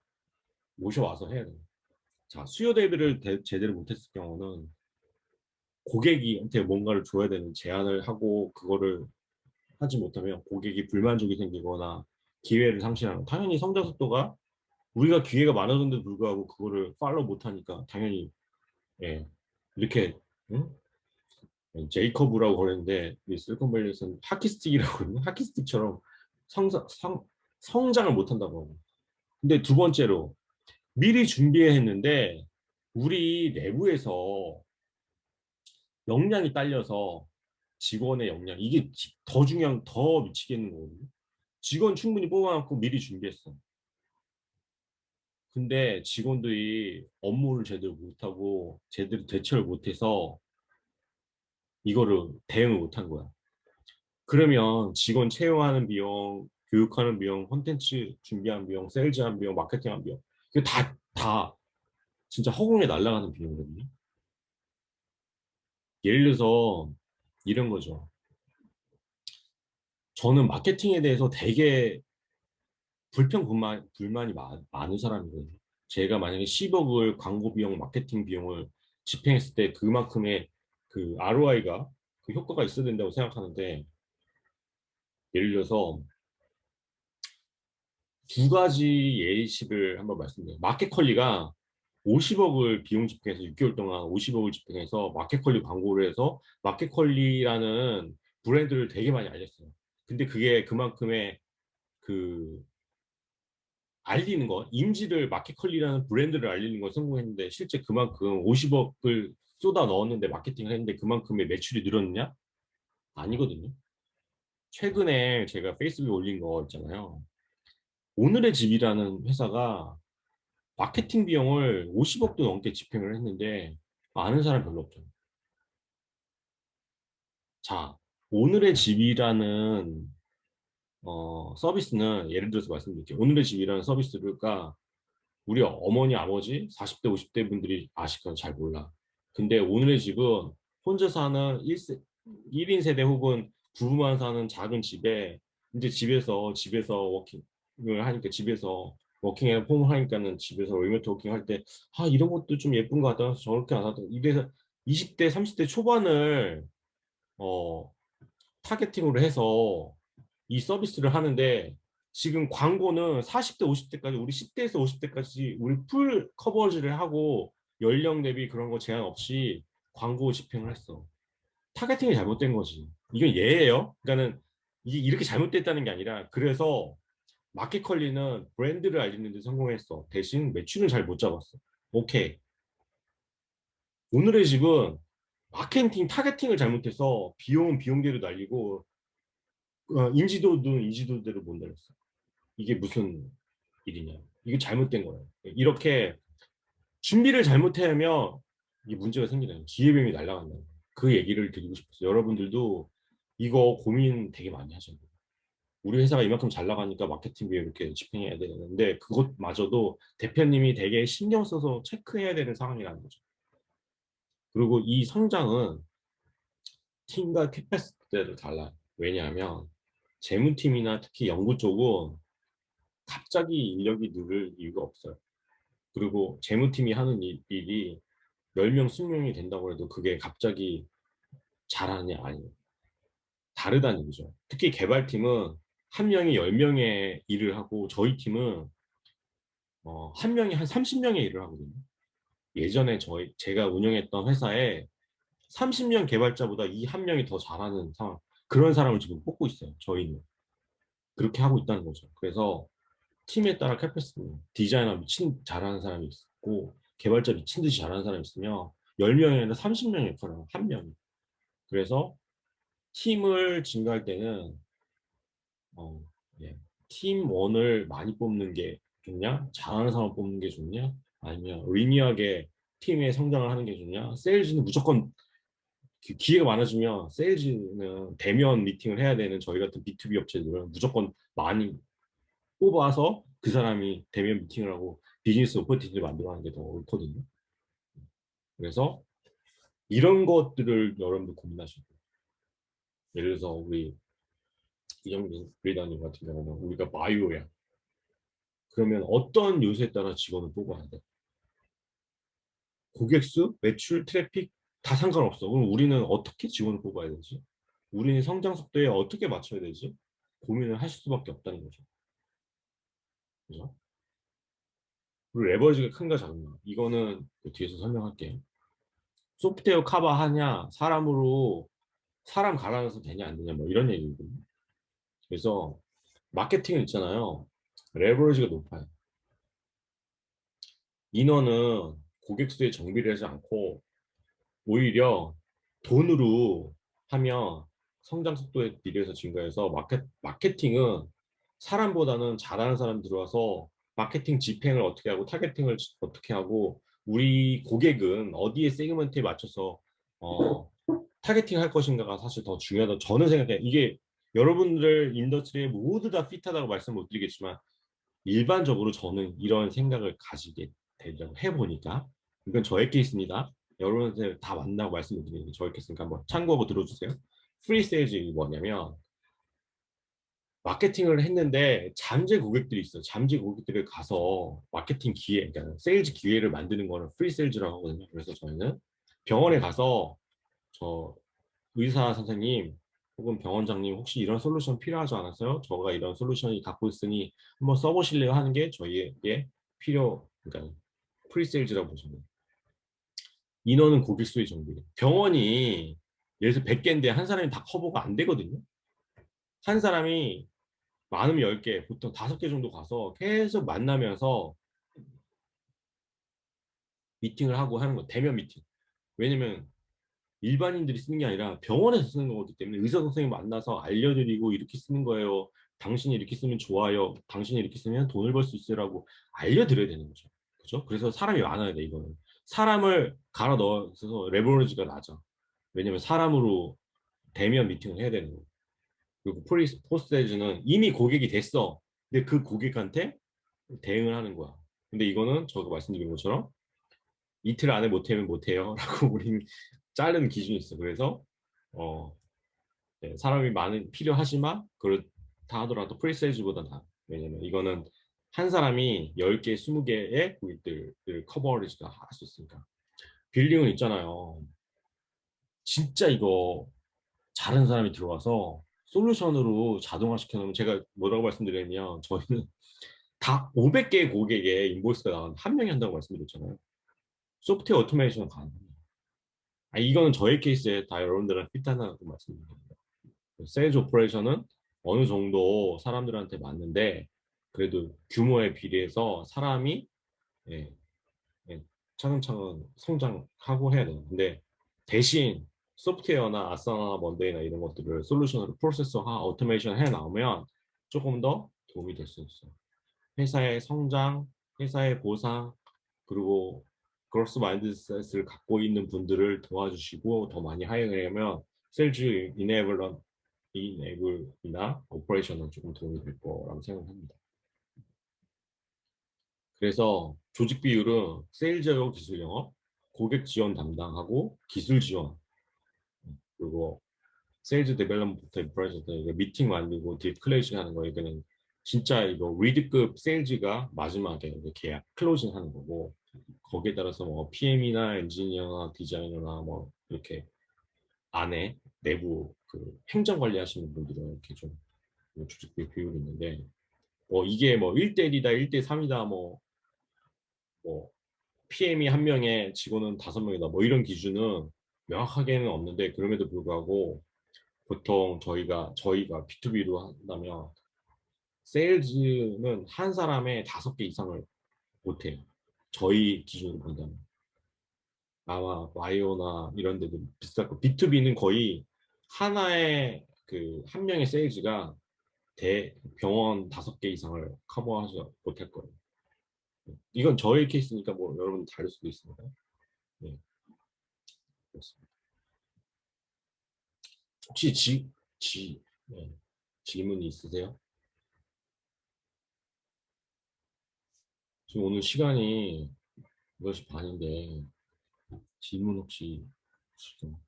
모셔와서 해야 돼요. 자, 수요 대비를 제대로 못했을 경우는 고객한테 뭔가를 줘야 되는 제안을 하고 그거를 하지 못하면 고객이 불만족이 생기거나 기회를 상실하는 당연히 성장 속도가 우리가 기회가 많았는데도 불구하고 그거를 팔로우 못하니까 당연히 예, 이렇게 응? 제이커브라고 그랬는데 실리콘밸리에서는 하키스틱이라고 그러는 하키스틱처럼 성장을 못한다고 하고 근데 두 번째로 미리 준비했는데 우리 내부에서 역량이 딸려서 직원의 역량 이게 더 중요한 더 미치겠는 거거든요. 직원 충분히 뽑아놓고 미리 준비했어. 근데 직원들이 업무를 제대로 못하고 제대로 대처를 못해서 이거를 대응을 못한 거야. 그러면 직원 채용하는 비용, 교육하는 비용, 콘텐츠 준비하는 비용, 세일즈하는 비용, 마케팅하는 비용 이거 다 진짜 허공에 날아가는 비용이거든요. 예를 들어서 이런 거죠. 저는 마케팅에 대해서 되게 불만이 많은 사람이거든요. 제가 만약에 10억을 광고 비용, 마케팅 비용을 집행했을 때 그만큼의 그 ROI가 그 효과가 있어야 된다고 생각하는데 예를 들어서 두 가지 예시를 한번 말씀드려요. 마켓컬리가 50억을 비용 집행해서 6개월 동안 50억을 집행해서 마켓컬리 광고를 해서 마켓컬리라는 브랜드를 되게 많이 알렸어요. 근데 그게 그만큼의 그 알리는 거, 인지를 마켓컬리라는 브랜드를 알리는 거 성공했는데 실제 그만큼 50억을 쏟아 넣었는데 마케팅을 했는데 그만큼의 매출이 늘었느냐? 아니거든요. 최근에 제가 페이스북에 올린 거 있잖아요. 오늘의 집이라는 회사가 마케팅 비용을 50억도 넘게 집행을 했는데 아는 사람 별로 없죠. 자, 오늘의 집이라는 서비스는 예를 들어서 말씀드릴게요. 오늘의 집이라는 서비스가 우리 어머니, 아버지 40대, 50대 분들이 아실까 잘 몰라. 근데 오늘의 집은 혼자 사는 1인 세대 혹은 부부만 사는 작은 집에 이제 집에서 워킹을 하니까 집에서 워킹 앤 홈 하니까는 집에서 리모트 워킹 할 때 아, 이런 것도 좀 예쁜 거 같다. 저렇게 안 하다. 이래서 20대, 30대 초반을 어, 타겟팅으로 해서 이 서비스를 하는데 지금 광고는 40대, 50대까지 우리 10대에서 50대까지 우리 풀 커버지를 하고 연령 대비 그런 거 제한 없이 광고 집행을 했어. 타겟팅이 잘못된 거지. 이건 예예요. 그러니까는 이게 이렇게 잘못됐다는 게 아니라 그래서 마켓컬리는 브랜드를 알리는 데 성공했어. 대신 매출은 잘 못 잡았어. 오케이. 오늘의 집은 마케팅 타겟팅을 잘못해서 비용은 비용대로 날리고 인지도는 인지도대로 못 날렸어. 이게 무슨 일이냐. 이게 잘못된 거예요. 이렇게 준비를 잘못하면 이게 문제가 생기나요. 기회비용이 날아간다. 그 얘기를 드리고 싶었어요. 여러분들도 이거 고민 되게 많이 하잖아요. 우리 회사가 이만큼 잘 나가니까 마케팅 비용 이렇게 집행해야 되는데 그것마저도 대표님이 되게 신경 써서 체크해야 되는 상황이라는 거죠. 그리고 이 성장은 팀과 캐패시티를 달라요. 왜냐하면 재무팀이나 특히 연구 쪽은 갑자기 인력이 늘을 이유가 없어요. 그리고 재무팀이 하는 일이 10명, 20명이 된다고 해도 그게 갑자기 잘하느냐 아니에요. 다르다는 얘기죠. 특히 개발팀은 한 명이 10명의 일을 하고 저희 팀은 한 명이 한 30명의 일을 하거든요. 예전에 제가 운영했던 회사에 30명 개발자보다 이 한 명이 더 잘하는 상황, 그런 사람을 지금 뽑고 있어요. 저희는. 그렇게 하고 있다는 거죠. 그래서 팀에 따라 캐패시티, 디자이너 미친 잘하는 사람이 있고 개발자 미친 듯이 잘하는 사람이 있으면 10명이 아니라 30명의 역할을 하는 한 명이. 그래서 팀을 증가할 때는 어, 예. 팀원을 많이 뽑는 게 좋냐? 잘하는 사람 뽑는 게 좋냐? 아니면 리니어하게 팀의 성장을 하는 게 좋냐? 세일즈는 무조건 기회가 많아지면 세일즈는 대면 미팅을 해야 되는 저희 같은 B2B 업체들은 무조건 많이 뽑아서 그 사람이 대면 미팅을 하고 비즈니스 오퍼레이티를 만들어가는 게 더 옳거든요. 그래서 이런 것들을 여러분들 고민하시고 예를 들어서 우리 이정민 리더님 같은 경우는 우리가 바이오야. 그러면 어떤 요소에 따라 직원을 뽑아야 돼? 고객 수, 매출, 트래픽 다 상관없어. 그럼 우리는 어떻게 직원을 뽑아야 되지? 우리는 성장 속도에 어떻게 맞춰야 되지? 고민을 하실 수밖에 없다는 거죠. 그죠? 그리고 레버리지가 큰가 작은가? 이거는 그 뒤에서 설명할게요. 소프트웨어 커버하냐, 사람 갈아넣어서 되냐 안 되냐 뭐 이런 얘기거든요. 그래서 마케팅은 있잖아요. 레버리지가 높아요. 인원은 고객 수에 정비를 하지 않고 오히려 돈으로 하면 성장 속도에 비례해서 증가해서 마케팅은 사람보다는 잘하는 사람 들어와서 마케팅 집행을 어떻게 하고 타겟팅을 어떻게 하고 우리 고객은 어디에 세그먼트에 맞춰서 타겟팅 할 것인가가 사실 더 중요하다. 저는 생각해요. 이게 여러분들 인더스트리에 모두 다 핏하다고 말씀 못 드리겠지만 일반적으로 저는 이런 생각을 가지게 되려고 해보니까 이건 저의 케이스입니다. 여러분들 다 맞다고 말씀드리는 게 저의 케이스니까 한번 참고하고 들어주세요. 프리 세일즈가 뭐냐면 마케팅을 했는데 잠재 고객들이 있어요. 잠재 고객들을 가서 마케팅 기회, 그러니까 세일즈 기회를 만드는 거는 프리 세일즈라고 하거든요. 그래서 저희는 병원에 가서 저 의사 선생님 혹은 병원장님 혹시 이런 솔루션 필요하지 않았어요? 저가 이런 솔루션이 갖고 있으니 한번 써보실래요? 하는 게 저희에게 그러니까 프리세일즈라고 보시면 돼요. 인원은 고객 수의 정비예요. 병원이 예를 들어서 100개인데 한 사람이 다 커버가 안 되거든요. 한 사람이 많으면 10개, 보통 5개 정도 가서 계속 만나면서 미팅을 하고 하는 거, 대면 미팅. 왜냐면 일반인들이 쓰는 게 아니라 병원에서 쓰는 거기 때문에 의사 선생님 만나서 알려드리고 이렇게 쓰는 거예요. 당신이 이렇게 쓰면 좋아요. 당신이 이렇게 쓰면 돈을 벌 수 있어요라고 알려드려야 되는 거죠. 그죠? 그래서 사람이 많아야 돼, 이거는. 사람을 갈아 넣어서 레버리지가 낮아. 왜냐면 사람으로 대면 미팅을 해야 되는 거예요. 그리고 포스트에즈는 이미 고객이 됐어. 근데 그 고객한테 대응을 하는 거야. 근데 이거는 저도 말씀드린 것처럼 이틀 안에 못하면 못해요. 라고 우리는 자른 기준이 있어. 그래서 네, 사람이 많은 필요하지만 그렇다 하더라도 프리세일즈보다 나아. 왜냐면 이거는 한 사람이 10개, 20개의 고객들을 커버리지가 할 수 있으니까. 빌링은 있잖아요. 진짜 이거 잘하는 사람이 들어와서 솔루션으로 자동화 시켜놓으면 제가 뭐라고 말씀드렸냐면 저희는 다 500개의 고객의 인보이스가 나왔는데 한 명이 한다고 말씀드렸잖아요. 소프트웨어 오토메이션은 가능합니다. 이거는 저의 케이스에 다 여러분들은 fit 한다고 말씀드립니다. 세일즈 오퍼레이션은 어느 정도 사람들한테 맞는데 그래도 규모에 비례해서 사람이 예, 차근차근 성장하고 해야 돼요. 근데 대신 소프트웨어나 아사나 먼데이나 이런 것들을 솔루션으로 프로세서화, 오토메이션 해 나오면 조금 더 도움이 될 수 있어요. 회사의 성장, 회사의 보상, 그리고 그로스 마인드셋을 갖고 있는 분들을 도와주시고 더 많이 하이하면 세일즈 이네이블이나 오퍼레이션은 조금 도움이 될 거라고 생각합니다. 그래서 조직 비율은 세일즈 영업, 기술 영업, 고객 지원 담당하고 기술 지원, 그리고 세일즈 데벨롭먼트 오퍼레이션 미팅 만들고 딥 클로징 하는 거 이거는 진짜 이거 리드급 세일즈가 마지막에 계약 클로징 하는 거고 거기에 따라서 뭐 PM이나 엔지니어나 디자이너나 뭐 이렇게 안에 내부 그 행정 관리하시는 분들은 이렇게 좀 조직 비율이 있는데 이게 뭐 1대1이다, 1대3이다, 뭐 PM이 한 명에 직원은 5명이다, 뭐 이런 기준은 명확하게는 없는데 그럼에도 불구하고 보통 저희가 B2B로 한다면 세일즈는 한 사람에 5개 이상을 못해요. 저희 기준으로 본다면. 아마 와이오나 이런 데도 비슷할 거. B2B는 거의 하나의 그 한 명의 세일즈가 병원 5개 이상을 커버하지 못할 거예요. 이건 저의 케이스니까 뭐 여러분 다를 수도 있습니다. 네, 그렇습니다. 혹시 네, 질문이 있으세요? 지금 오늘 시간이 8시 반인데 질문 혹시 있으시죠?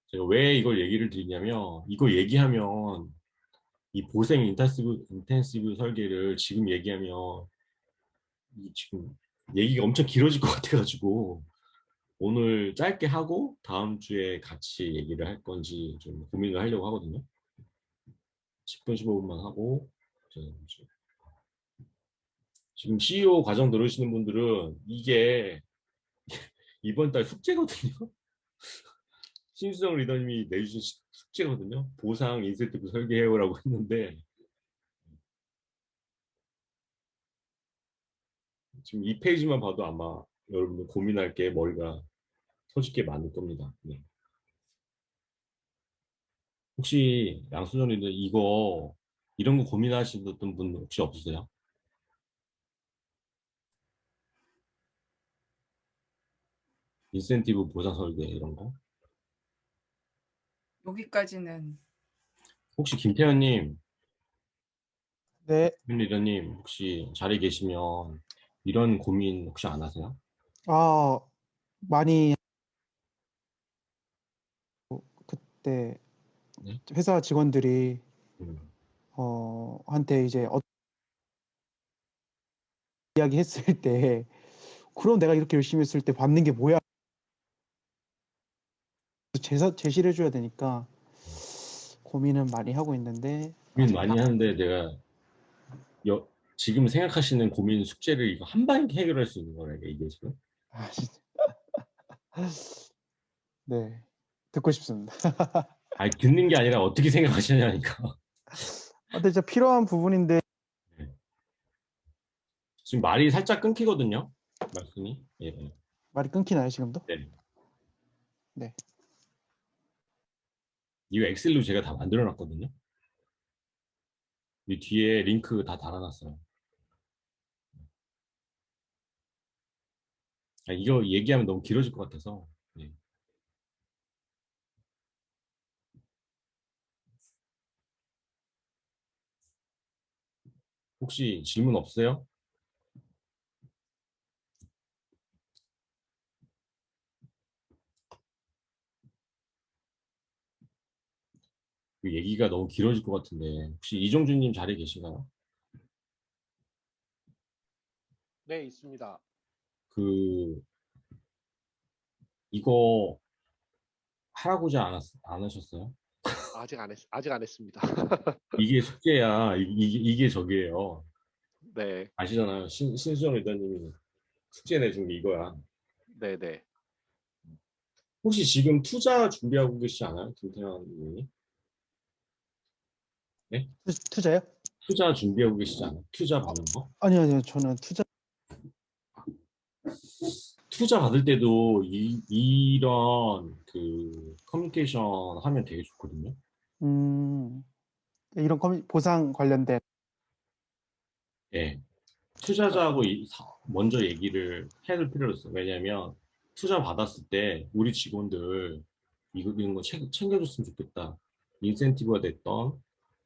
제가 왜 이걸 얘기를 드리냐면 이거 얘기하면 이 보생 인텐시브 설계를 지금 얘기하면 지금 얘기가 엄청 길어질 것 같아가지고 오늘 짧게 하고 다음 주에 같이 얘기를 할 건지 좀 고민을 하려고 하거든요. 10분, 15분만 하고 지금 CEO 과정 들으시는 분들은 이게 이번 달 숙제거든요. 신수정 리더님이 내주신 숙제거든요. 보상 인센티브 설계해오라고 했는데 지금 이 페이지만 봐도 아마 여러분들 고민할 게 머리가 터질 게 많을 겁니다. 네. 혹시 양수정 리더 이런 거 고민하시던 분 혹시 없으세요? 인센티브 보상 설계 이런 거? 여기까지는 혹시 김태현님, 네. 리더님 혹시 자리에 계시면 이런 고민 혹시 안 하세요? 많이 그때 네? 회사 직원들이 음, 한테 이제 이야기했을 때 그럼 내가 이렇게 열심히 했을 때 받는 게 뭐야? 제시를 해줘야 되니까 고민은 많이 하고 있는데 고민 아직 많이 하는데 내가 지금 생각하시는 고민 숙제를 이거 한 방에 해결할 수 있는 거라니까 이게 지금. 진짜. 네, 듣고 싶습니다. 아니 듣는 게 아니라 어떻게 생각하시냐니까. 근데 진짜 필요한 부분인데 네. 지금 말이 살짝 끊기거든요. 말씀이. 예. 예. 말이 끊기나요 지금도? 네. 네. 이거 엑셀로 제가 다 만들어 놨거든요. 이 뒤에 링크 다 달아놨어요. 이거 얘기하면 너무 길어질 것 같아서. 예. 혹시 질문 없어요? 그 얘기가 너무 길어질 것 같은데 혹시 이종준님 자리에 계신가요? 네, 있습니다. 그 이거 하라고지 안 하셨어요? 아직 안 했습니다. 이게 숙제야. 이게 저기예요. 네, 아시잖아요. 신수정 리더님이 숙제 내준 게 이거야. 네, 네. 혹시 지금 투자 준비하고 계시지 않아요? 김태환 님이? 네? 투자요? 투자 준비하고 계시지 않아요? 투자 받는 거? 아니요, 저는 투자. 투자 받을 때도 이런 그 커뮤니케이션 하면 되게 좋거든요. 음, 이런 보상 관련된. 예. 투자자하고 먼저 얘기를 해야 될 필요가 있어요. 왜냐하면 투자 받았을 때 우리 직원들 이런 거 챙겨줬으면 좋겠다. 인센티브가 됐던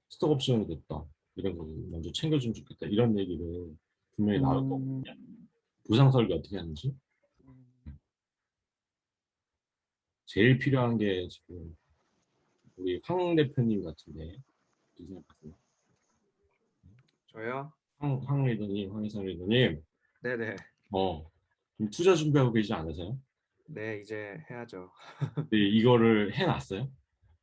스톡 옵션이 됐던 이런 거 먼저 챙겨주면 좋겠다. 이런 얘기를 분명히 나올 음, 거거든요. 보상 설계 어떻게 하는지. 제일 필요한 게 지금 우리 황 대표님 같은데 어떻게 생각하세요? 저요? 황 리더님, 황희상 리더님, 네네. 지금 투자 준비하고 계시지 않으세요? 네, 이제 해야죠. 근데 이거를 해놨어요?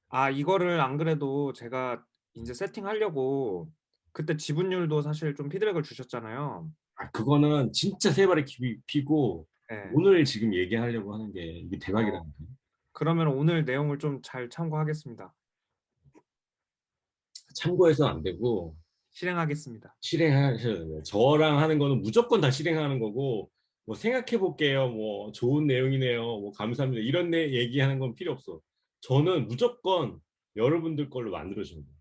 아, 이거를 안 그래도 제가 이제 세팅하려고 그때 지분율도 사실 좀 피드백을 주셨잖아요. 그거는 진짜 세 발의 피고 네. 오늘 지금 얘기하려고 하는 게 이게 어, 대박이라는 거예요. 그러면 오늘 내용을 좀 잘 참고하겠습니다. 참고해서 안 되고 실행하겠습니다. 실행하셔야 돼요. 저랑 하는 거는 무조건 다 실행하는 거고 뭐 생각해 볼게요. 뭐 좋은 내용이네요. 뭐 감사합니다. 이런 얘기하는 건 필요 없어. 저는 무조건 여러분들 걸로 만들어주는 거예요.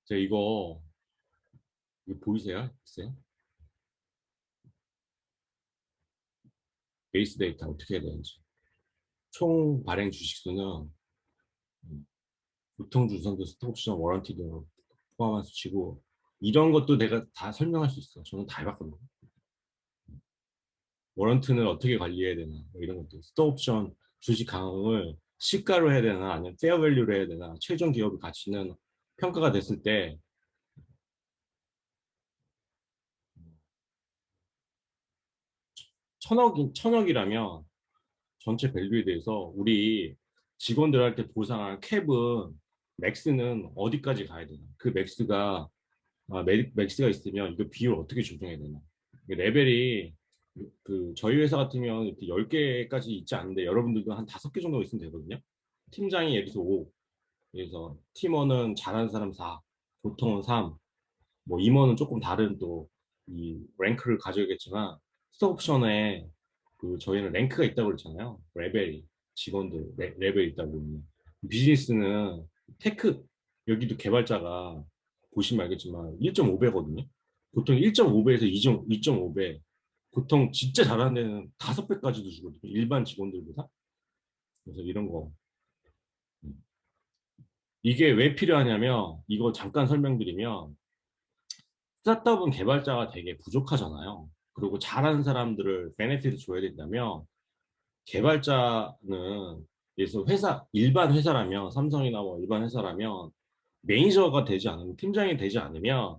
제가 이거 보이세요? 있어요? 베이스 데이터 어떻게 해야 되는지. 총 발행 주식수는 보통 주선도 스톡옵션 워런티도 포함한 수치고 이런 것도 내가 다 설명할 수 있어. 저는 다 해봤거든요. 워런트는 어떻게 관리해야 되나 뭐 이런 것도 스톡옵션 주식 강을 시가로 해야 되나 아니면 페어밸류로 해야 되나 최종 기업의 가치는 평가가 됐을 때 천억이라면 전체 밸류에 대해서 우리 직원들한테 보상할 캡은 맥스는 어디까지 가야 되나 그 맥스가 맥스가 있으면 이거 비율 어떻게 조정해야 되나 레벨이 그 저희 회사 같으면 이렇게 10개까지 있지 않은데 여러분들도 한 5개 정도 있으면 되거든요. 팀장이 예를 들어서 5, 그래서 팀원은 잘하는 사람 4, 보통은 3, 뭐 임원은 조금 다른 또 이 랭크를 가져야겠지만 스톡 옵션에 그 저희는 랭크가 있다고 그랬잖아요. 레벨이 직원들 레벨이 있다고. 비즈니스는 테크 여기도 개발자가 보시면 알겠지만 1.5배거든요. 보통 1.5배에서 2.5배 보통 진짜 잘하는 데는 5배까지도 주거든요. 일반 직원들보다. 그래서 이런 거 이게 왜 필요하냐면 이거 잠깐 설명드리면 스타트업은 개발자가 되게 부족하잖아요. 그리고 잘하는 사람들을 베네핏을 줘야 된다면 개발자는 예를 회사 일반 회사라면 삼성이나 뭐 일반 회사라면 매니저가 되지 않으면 팀장이 되지 않으면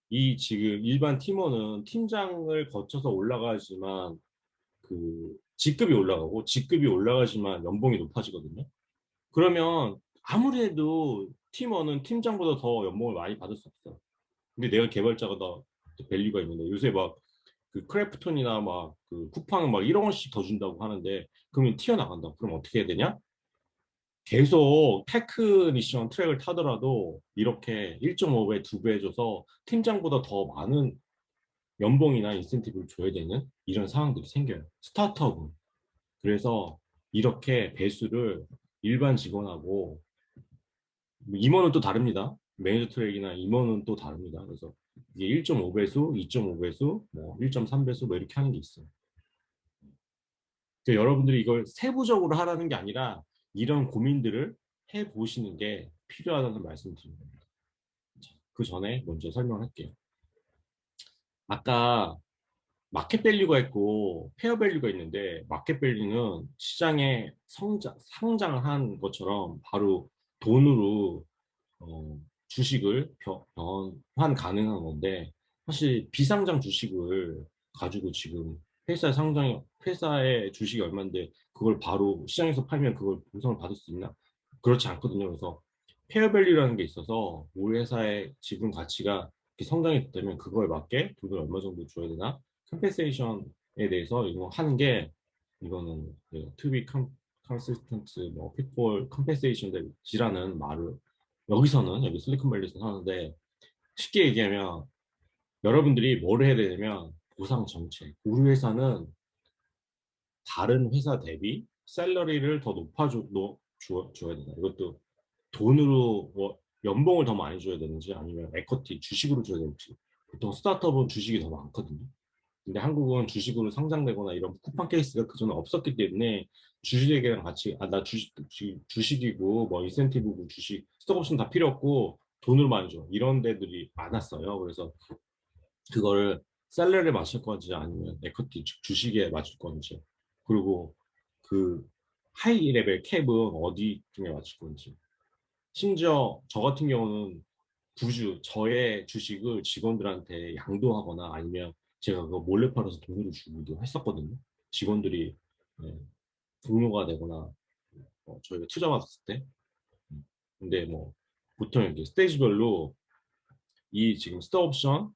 이 지금 일반 팀원은 팀장을 거쳐서 올라가지만 그 직급이 올라가고 직급이 올라가지만 연봉이 높아지거든요. 그러면 아무리 해도 팀원은 팀장보다 더 연봉을 많이 받을 수 없어. 근데 내가 개발자가 더 밸류가 있는데 요새 막 그 크래프톤이나 막 그 쿠팡은 막 1억 원씩 더 준다고 하는데 그러면 튀어나간다. 그럼 어떻게 해야 되냐? 계속 테크니션 트랙을 타더라도 이렇게 1.5배, 2배 해줘서 팀장보다 더 많은 연봉이나 인센티브를 줘야 되는 이런 상황들이 생겨요. 스타트업은. 그래서 이렇게 배수를 일반 직원하고 임원은 또 다릅니다. 매니저 트랙이나 임원은 또 다릅니다. 그래서 이게 1.5배수, 2.5배수, 뭐 1.3배수 뭐 이렇게 하는 게 있어요. 그러니까 여러분들이 이걸 세부적으로 하라는 게 아니라 이런 고민들을 해 보시는 게 필요하다는 말씀을 드립니다. 그 전에 먼저 설명할게요. 아까 마켓 밸류가 있고 페어 밸류가 있는데 마켓 밸류는 시장에 상장을 한 것처럼 바로 돈으로 주식을 변환 가능한 건데 사실 비상장 주식을 가지고 지금 회사의 주식이 얼마인데 그걸 바로 시장에서 팔면 그걸 보상을 받을 수 있나? 그렇지 않거든요. 그래서 페어밸류라는 게 있어서 우리 회사의 지분 가치가 이렇게 성장이 됐다면 그거에 맞게 돈을 얼마 정도 줘야 되나? 컴펜세이션에 대해서 이거 하는 게 이거는 to be consistent 뭐 people compensation이라는 말을 여기 실리콘밸리에서 하는데 쉽게 얘기하면 여러분들이 뭘 해야 되냐면 보상 정책. 우리 회사는 다른 회사 대비 샐러리를 더 줘야 되나. 이것도 돈으로 뭐 연봉을 더 많이 줘야 되는지 아니면 에쿼티 주식으로 줘야 되는지. 보통 스타트업은 주식이 더 많거든요. 근데 한국은 주식으로 상장되거나 이런 쿠팡 케이스가 그전에 없었기 때문에 주식에랑 같이 나 주식이고 뭐 인센티브고 주식 스톡옵션 다 필요 없고 돈으로 많이 줘 이런 데들이 많았어요. 그래서 그거를 셀러리에 맞출 건지 아니면 에쿼티 주식에 맞출 건지 그리고 그 하이 레벨 캡은 어디쯤에 맞출 건지 심지어 저 같은 경우는 저의 주식을 직원들한테 양도하거나 아니면 제가 그거 몰래 팔아서 돈으로 주기도 했었거든요. 직원들이 동료가 되거나 저희가 투자 받았을 때. 근데 뭐 보통 이렇게 스테이지별로 이 지금 스톡 옵션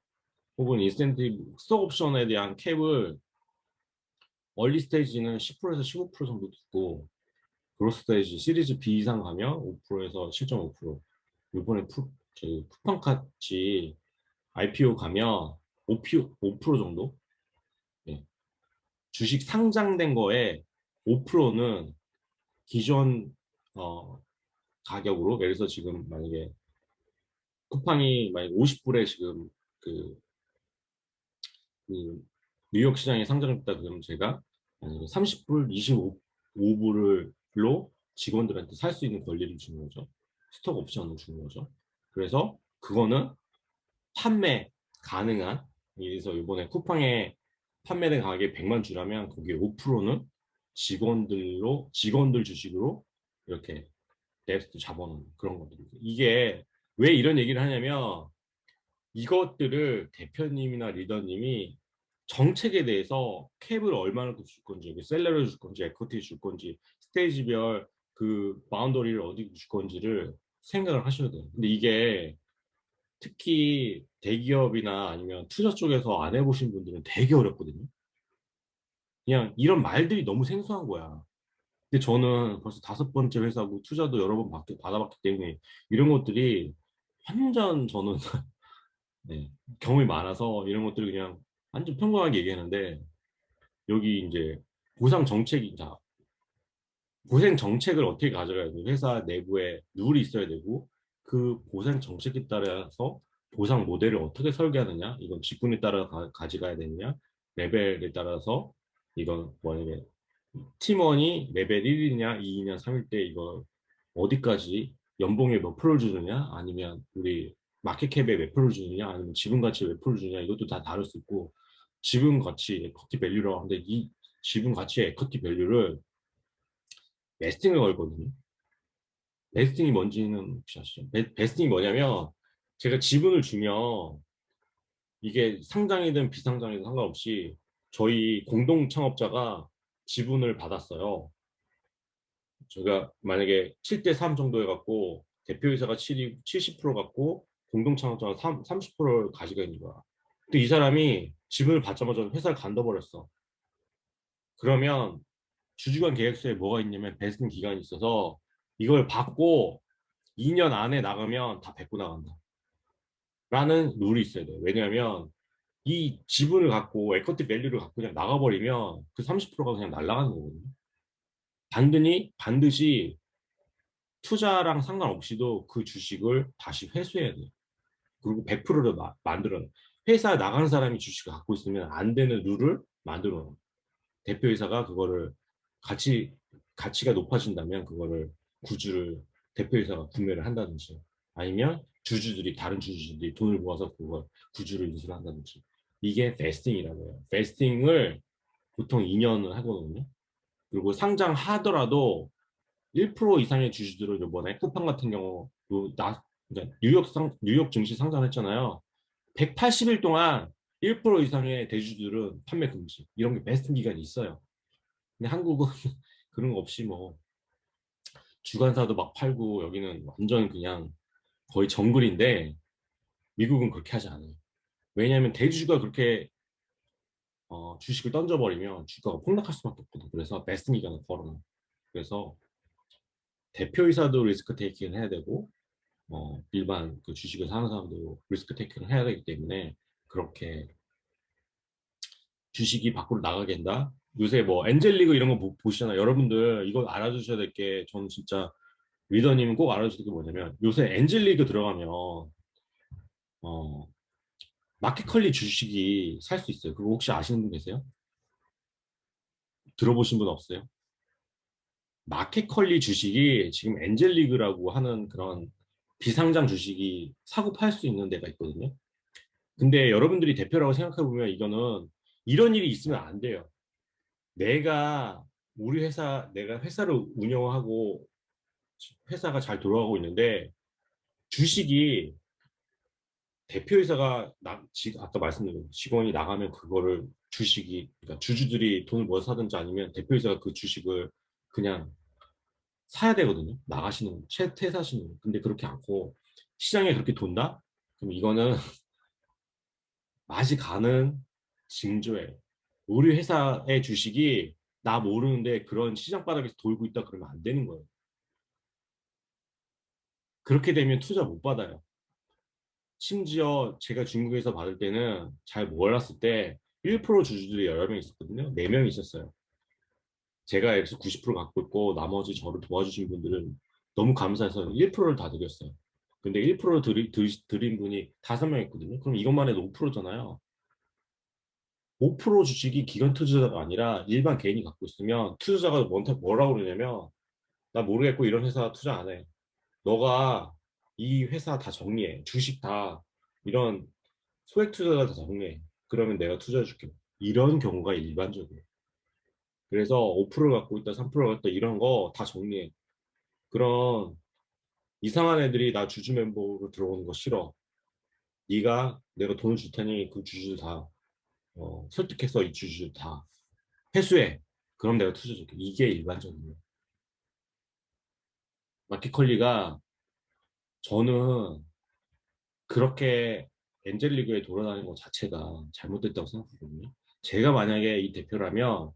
혹은 인센티브 스톡 옵션에 대한 캡을 얼리 스테이지는 10%에서 15% 정도 두고 그로스 스테이지 시리즈 B 이상 가면 5%에서 7.5% 이번에 저희 쿠팡 같이 IPO 가면 5% 정도? 네. 주식 상장된 거에 5%는 기존 가격으로 예를 들어서 지금 만약에 쿠팡이 만약 50불에 지금 그, 그 뉴욕 시장에 상장됐다 그러면 제가 만약에 30불, 25불로 직원들한테 살 수 있는 권리를 주는 거죠. 스톡 옵션을 주는 거죠. 그래서 그거는 판매 가능한 그래서 이번에 쿠팡에 판매된 가격이 100만 주라면 거기에 5%는 직원들 주식으로 이렇게 랩스도 잡아놓는 그런 것들이 이게 왜 이런 얘기를 하냐면 이것들을 대표님이나 리더님이 정책에 대해서 캡을 얼마나 줄 건지 셀러리를 줄 건지 에쿼티 줄 건지 스테이지별 그 바운더리를 어디 줄 건지를 생각을 하셔야 돼요. 근데 이게 특히 대기업이나 아니면 투자 쪽에서 안 해보신 분들은 되게 어렵거든요. 그냥 이런 말들이 너무 생소한 거야. 근데 저는 벌써 5번째 회사고 투자도 여러 번 받아봤기 때문에 이런 것들이 완전 저는 네, 경험이 많아서 이런 것들을 그냥 완전 평범하게 얘기하는데 여기 이제 보상 정책이 보상 정책을 어떻게 가져가야 돼? 회사 내부에 룰이 있어야 되고 그 보상 정책에 따라서 보상 모델을 어떻게 설계하느냐? 이건 직군에 따라 가져가야 되느냐? 레벨에 따라서 이건 만약에 팀원이 레벨 1이냐, 2이냐, 3일 때 이거 어디까지 연봉에 몇 프로를 주느냐? 아니면 우리 마켓캡에 몇 프로를 주느냐? 아니면 지분 가치에 몇 프로를 주느냐? 이것도 다 다를 수 있고 지분 가치, 에쿼티 밸류라고 하는데 이 지분 가치의 에쿼티 밸류를 베스팅을 걸거든요. 베스팅이 뭔지는 혹시 아시죠? 베스팅이 뭐냐면 제가 지분을 주면 이게 상장이든 비상장이든 상관없이 저희 공동 창업자가 지분을 받았어요. 제가 만약에 7대3 정도 해갖고 대표이사가 70% 갖고 공동 창업자가 30%를 가지고 있는 거야. 근데 이 사람이 지분을 받자마자 회사를 간둬버렸어. 그러면 주주관 계획서에 뭐가 있냐면 베스팅 기간이 있어서 이걸 받고 2년 안에 나가면 다 뱉고 나간다. 라는 룰이 있어야 돼요. 왜냐하면 이 지분을 갖고 에쿼티 밸류를 갖고 그냥 나가버리면 그 30%가 그냥 날아가는 거거든요. 반드시 투자랑 상관없이도 그 주식을 다시 회수해야 돼요. 그리고 100%를 만들어요. 회사 나가는 사람이 주식을 갖고 있으면 안 되는 룰을 만들어요. 대표이사가 그거를 가치가 높아진다면 그거를 구주를 대표이사가 구매를 한다든지 아니면 다른 주주들이 돈을 모아서 그걸 구주를 인수를 한다든지 이게 베스팅이라고 해요. 베스팅을 보통 2년을 하거든요. 그리고 상장하더라도 1% 이상의 주주들은 이번에 쿠팡 같은 경우 그러니까 뉴욕 증시 상장했잖아요. 180일 동안 1% 이상의 대주주들은 판매 금지. 이런 게 베스팅 기간이 있어요. 근데 한국은 그런 거 없이 뭐 주간사도 막 팔고 여기는 완전 그냥 거의 정글인데 미국은 그렇게 하지 않아요. 왜냐하면 대주주가 그렇게 주식을 던져버리면 주가가 폭락할 수밖에 없거든. 그래서 베스팅 기간을 걸어놔. 그래서 대표이사도 리스크 테이킹을 해야 되고 일반 그 주식을 사는 사람도 리스크 테이킹을 해야 되기 때문에 그렇게 주식이 밖으로 나가게 된다. 요새 뭐 엔젤리그 이런 거 보시잖아요. 여러분들 이거 알아두셔야 될 게 저는 진짜 리더님은 꼭 알아주실 게 뭐냐면 요새 엔젤리그 들어가면 마켓컬리 주식이 살 수 있어요. 그거 혹시 아시는 분 계세요? 들어보신 분 없어요? 마켓컬리 주식이 지금 엔젤리그라고 하는 그런 비상장 주식이 사고 팔 수 있는 데가 있거든요. 근데 여러분들이 대표라고 생각해 보면 이거는 이런 일이 있으면 안 돼요. 내가 회사를 운영하고 회사가 잘 돌아가고 있는데 주식이 대표이사가 아까 말씀드린 직원이 나가면 그거를 그러니까 주주들이 돈을 모아서 사든지 아니면 대표이사가 그 주식을 그냥 사야 되거든요. 퇴사하시는 분. 근데 그렇게 않고 시장에 그렇게 돈다? 그럼 이거는 맛이 가는 징조예요. 우리 회사의 주식이 나 모르는데 그런 시장 바닥에서 돌고 있다 그러면 안 되는 거예요. 그렇게 되면 투자 못 받아요. 심지어 제가 중국에서 받을 때는 잘 몰랐을 때 1% 주주들이 여러 명 있었거든요. 4명 있었어요. 제가 여기서 90% 갖고 있고 나머지 저를 도와주신 분들은 너무 감사해서 1%를 다 드렸어요. 근데 1% 드린 분이 5명 있거든요. 그럼 이것만 해도 5%잖아요. 5% 주식이 기관 투자자가 아니라 일반 개인이 갖고 있으면 투자자가 뭐라고 그러냐면 나 모르겠고 이런 회사 투자 안 해. 너가 이 회사 다 정리해. 주식 다 이런 소액 투자자 다 정리해. 그러면 내가 투자해 줄게. 이런 경우가 일반적이에요. 그래서 5% 갖고 있다, 3% 갖고 있다 이런 거 다 정리해. 그런 이상한 애들이 나 주주 멤버로 들어오는 거 싫어. 내가 돈을 줄 테니 그 주주 다 설득해서 이 주주 다 회수해. 그럼 내가 투자 줄게. 이게 일반적이에요. 마켓컬리가 저는 그렇게 엔젤리그에 돌아다니는 것 자체가 잘못됐다고 생각하거든요. 제가 만약에 이 대표라면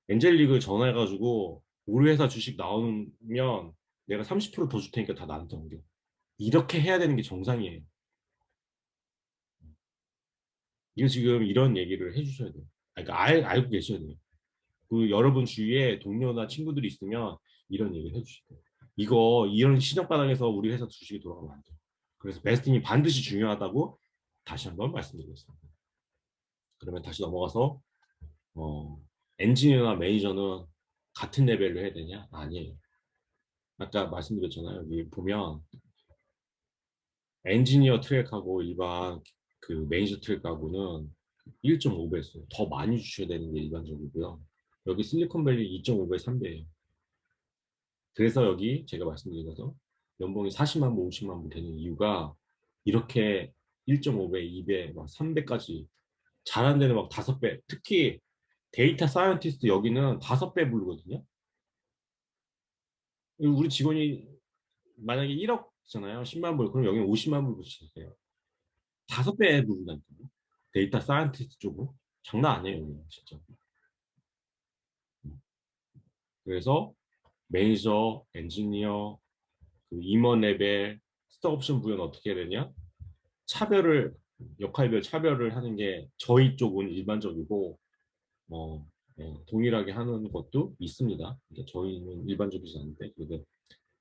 엔젤리그 전화해가지고 우리 회사 주식 나오면 내가 30%더 줄 테니까 다 나한테 옮겨. 이렇게 해야 되는 게 정상이에요. 이거 지금 이런 얘기를 해주셔야 돼요. 그러니까 알고 계셔야 돼요. 그 여러분 주위에 동료나 친구들이 있으면 이런 얘기를 해주셔야 돼요. 이런 시장 바닥에서 우리 회사 주식이 돌아가면 안 돼요. 그래서 베스팅이 반드시 중요하다고 다시 한번 말씀드리겠습니다. 그러면 다시 넘어가서 엔지니어나 매니저는 같은 레벨로 해야 되냐? 아니에요. 아까 말씀드렸잖아요. 여기 보면 엔지니어 트랙하고 일반 그 매니저 트랙하고는 1.5배수 더 많이 주셔야 되는 게 일반적이고요. 여기 실리콘밸리 2.5배, 3배예요. 그래서 여기 제가 말씀드린 것처럼 연봉이 40만 부, 50만 부 되는 이유가 이렇게 1.5배, 2배, 막 3배까지 잘하는 데는 막 5배. 특히 데이터 사이언티스트 여기는 5배 부르거든요. 우리 직원이 만약에 1억잖아요. 10만 불. 그럼 여기는 50만 불 붙이세요. 5배 부른다니까요. 데이터 사이언티스트 쪽으로. 장난 아니에요, 여기는 진짜. 그래서 매니저, 엔지니어, 그 임원 레벨, 스톡옵션 부여는 어떻게 해야 되냐? 역할별 차별을 하는 게 저희 쪽은 일반적이고, 동일하게 하는 것도 있습니다. 그러니까 저희는 일반적이지 않은데, 그래서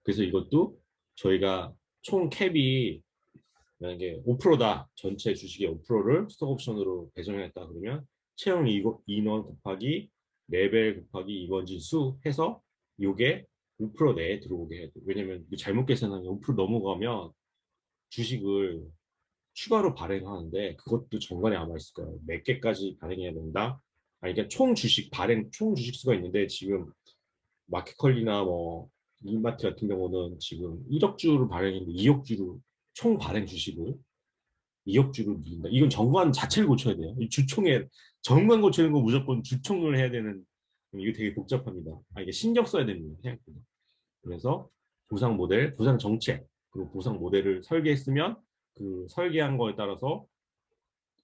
그래서 이것도 저희가 총 캡이 만약에 5%다. 전체 주식의 5%를 스톡옵션으로 배정했다 그러면 채용 인원 곱하기 레벨 곱하기 임원진 수 해서 이게 5% 내에 들어오게 해야 돼. 왜냐면 잘못 계산하면 5% 넘어가면 주식을 추가로 발행하는데 그것도 정관에 아마 있을 거예요. 몇 개까지 발행해야 된다. 아니, 그러니까 총 주식 수가 있는데 지금 마켓컬리나 뭐 이마트 같은 경우는 지금 1억 주를 발행했는데 2억 주로 총 발행 주식을 2억 주를 누린다. 이건 정관 자체를 고쳐야 돼요. 이 주총에 정관 고치는 거 무조건 주총을 해야 되는 이게 되게 복잡합니다. 이게 신경 써야 됩니다. 생각보다. 그래서 보상 모델, 보상 정책, 그리고 보상 모델을 설계했으면 그 설계한 거에 따라서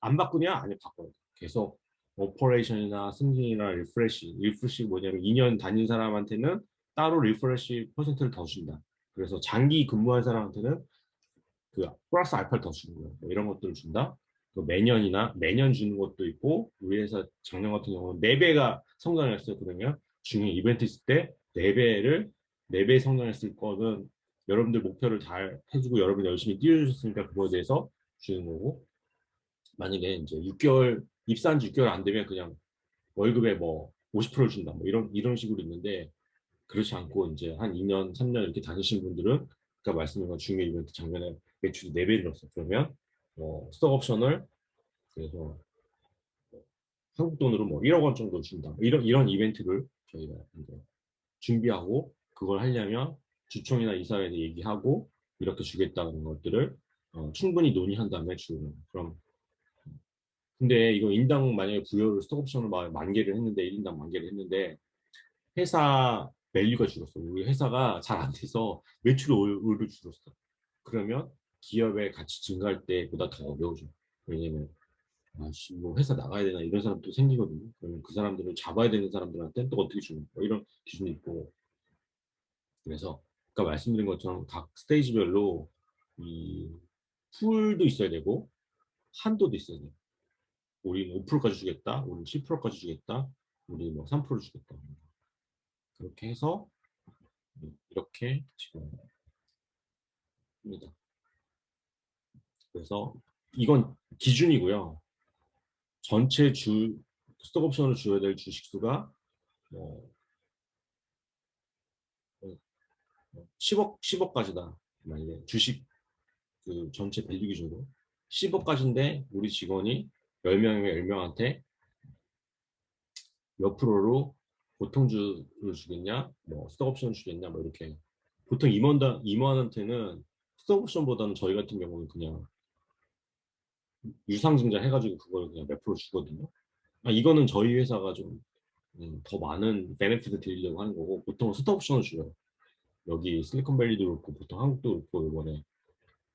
안 바꾸냐? 아니 바꿔야 돼. 계속 오퍼레이션이나 승진이나 리프레시 뭐냐면 2년 다닌 사람한테는 따로 리프레시 퍼센트를 더 준다. 그래서 장기 근무한 사람한테는 그 플러스 알파를 더 주는 거예요. 뭐 이런 것들을 준다. 매년 주는 것도 있고 우리 회사 작년 같은 경우는 4배가 성장했었거든요. 중요한 이벤트 있을 때 4배 성장했을 거는 여러분들 목표를 잘 해주고 여러분이 열심히 뛰어주셨으니까 그거에 대해서 주는 거고 만약에 이제 6개월 입사한 지 6개월 안 되면 그냥 월급에 뭐 50%를 준다 뭐 이런 식으로 있는데 그렇지 않고 이제 한 2년, 3년 이렇게 다니신 분들은 아까 말씀드린 건 중요 이벤트 작년에 매출이 4배 늘었어. 그러면 스톡 옵션을 그래서 한국 돈으로 뭐 1억 원 정도 준다. 이런 이벤트를 저희가 이제 준비하고 그걸 하려면 주총이나 이사회에 얘기하고 이렇게 주겠다는 것들을 충분히 논의한 다음에 주는 그럼 근데 이거 인당 만약에 부여를 스톡 옵션을 만 개를 했는데 1인당 만 개를 했는데 회사 밸류가 줄었어. 우리 회사가 잘 안 돼서 매출이 오히려 줄었어. 그러면 기업의 가치 증가할 때보다 더 어려워져. 왜냐면 아씨 뭐 회사 나가야 되나 이런 사람도 생기거든요. 그러면 그 사람들을 잡아야 되는 사람들한테 또 어떻게 주는 거 이런 기준이 있고 그래서 아까 말씀드린 것처럼 각 스테이지별로 이 풀도 있어야 되고 한도도 있어야 돼요. 우리는 5%까지 주겠다. 우리는 10%까지 주겠다. 우리 뭐 3% 주겠다. 그렇게 해서 이렇게 지금 합니다. 그래서 이건 기준이고요. 전체 스톡 옵션을 줘야 될 주식수가 뭐 10억까지다. 만약에 주식 그 전체 밸류 기준으로 10억까지인데 우리 직원이 10명이면 10명한테 몇 프로로 보통주를 주겠냐, 뭐 스톡 옵션을 주겠냐, 뭐 이렇게 보통 임원한테는 스톡 옵션보다는 저희 같은 경우는 그냥 유상증자 해가지고 그걸 그냥 몇 프로 주거든요. 이거는 저희 회사가 좀 더 많은 베네핏을 드리려고 하는 거고 보통 스톡 옵션을 줘요. 여기 실리콘밸리도 그렇고 보통 한국도 그렇고 이번에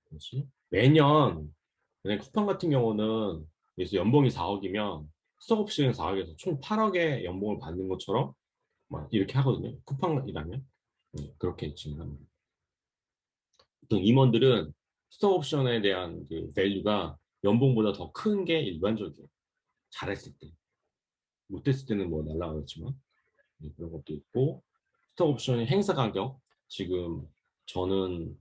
뭐지? 매년 쿠팡 같은 경우는 그래서 연봉이 4억이면 스톡 옵션이 4억에서 총 8억의 연봉을 받는 것처럼 막 이렇게 하거든요. 쿠팡이라면 그렇게 진행합니다. 보통 임원들은 스톡 옵션에 대한 그 밸류가 연봉보다 더 큰 게 일반적이에요. 잘했을 때. 못했을 때는 뭐 날라가겠지만 그런 것도 있고 스톡 옵션의 행사 가격 지금 저는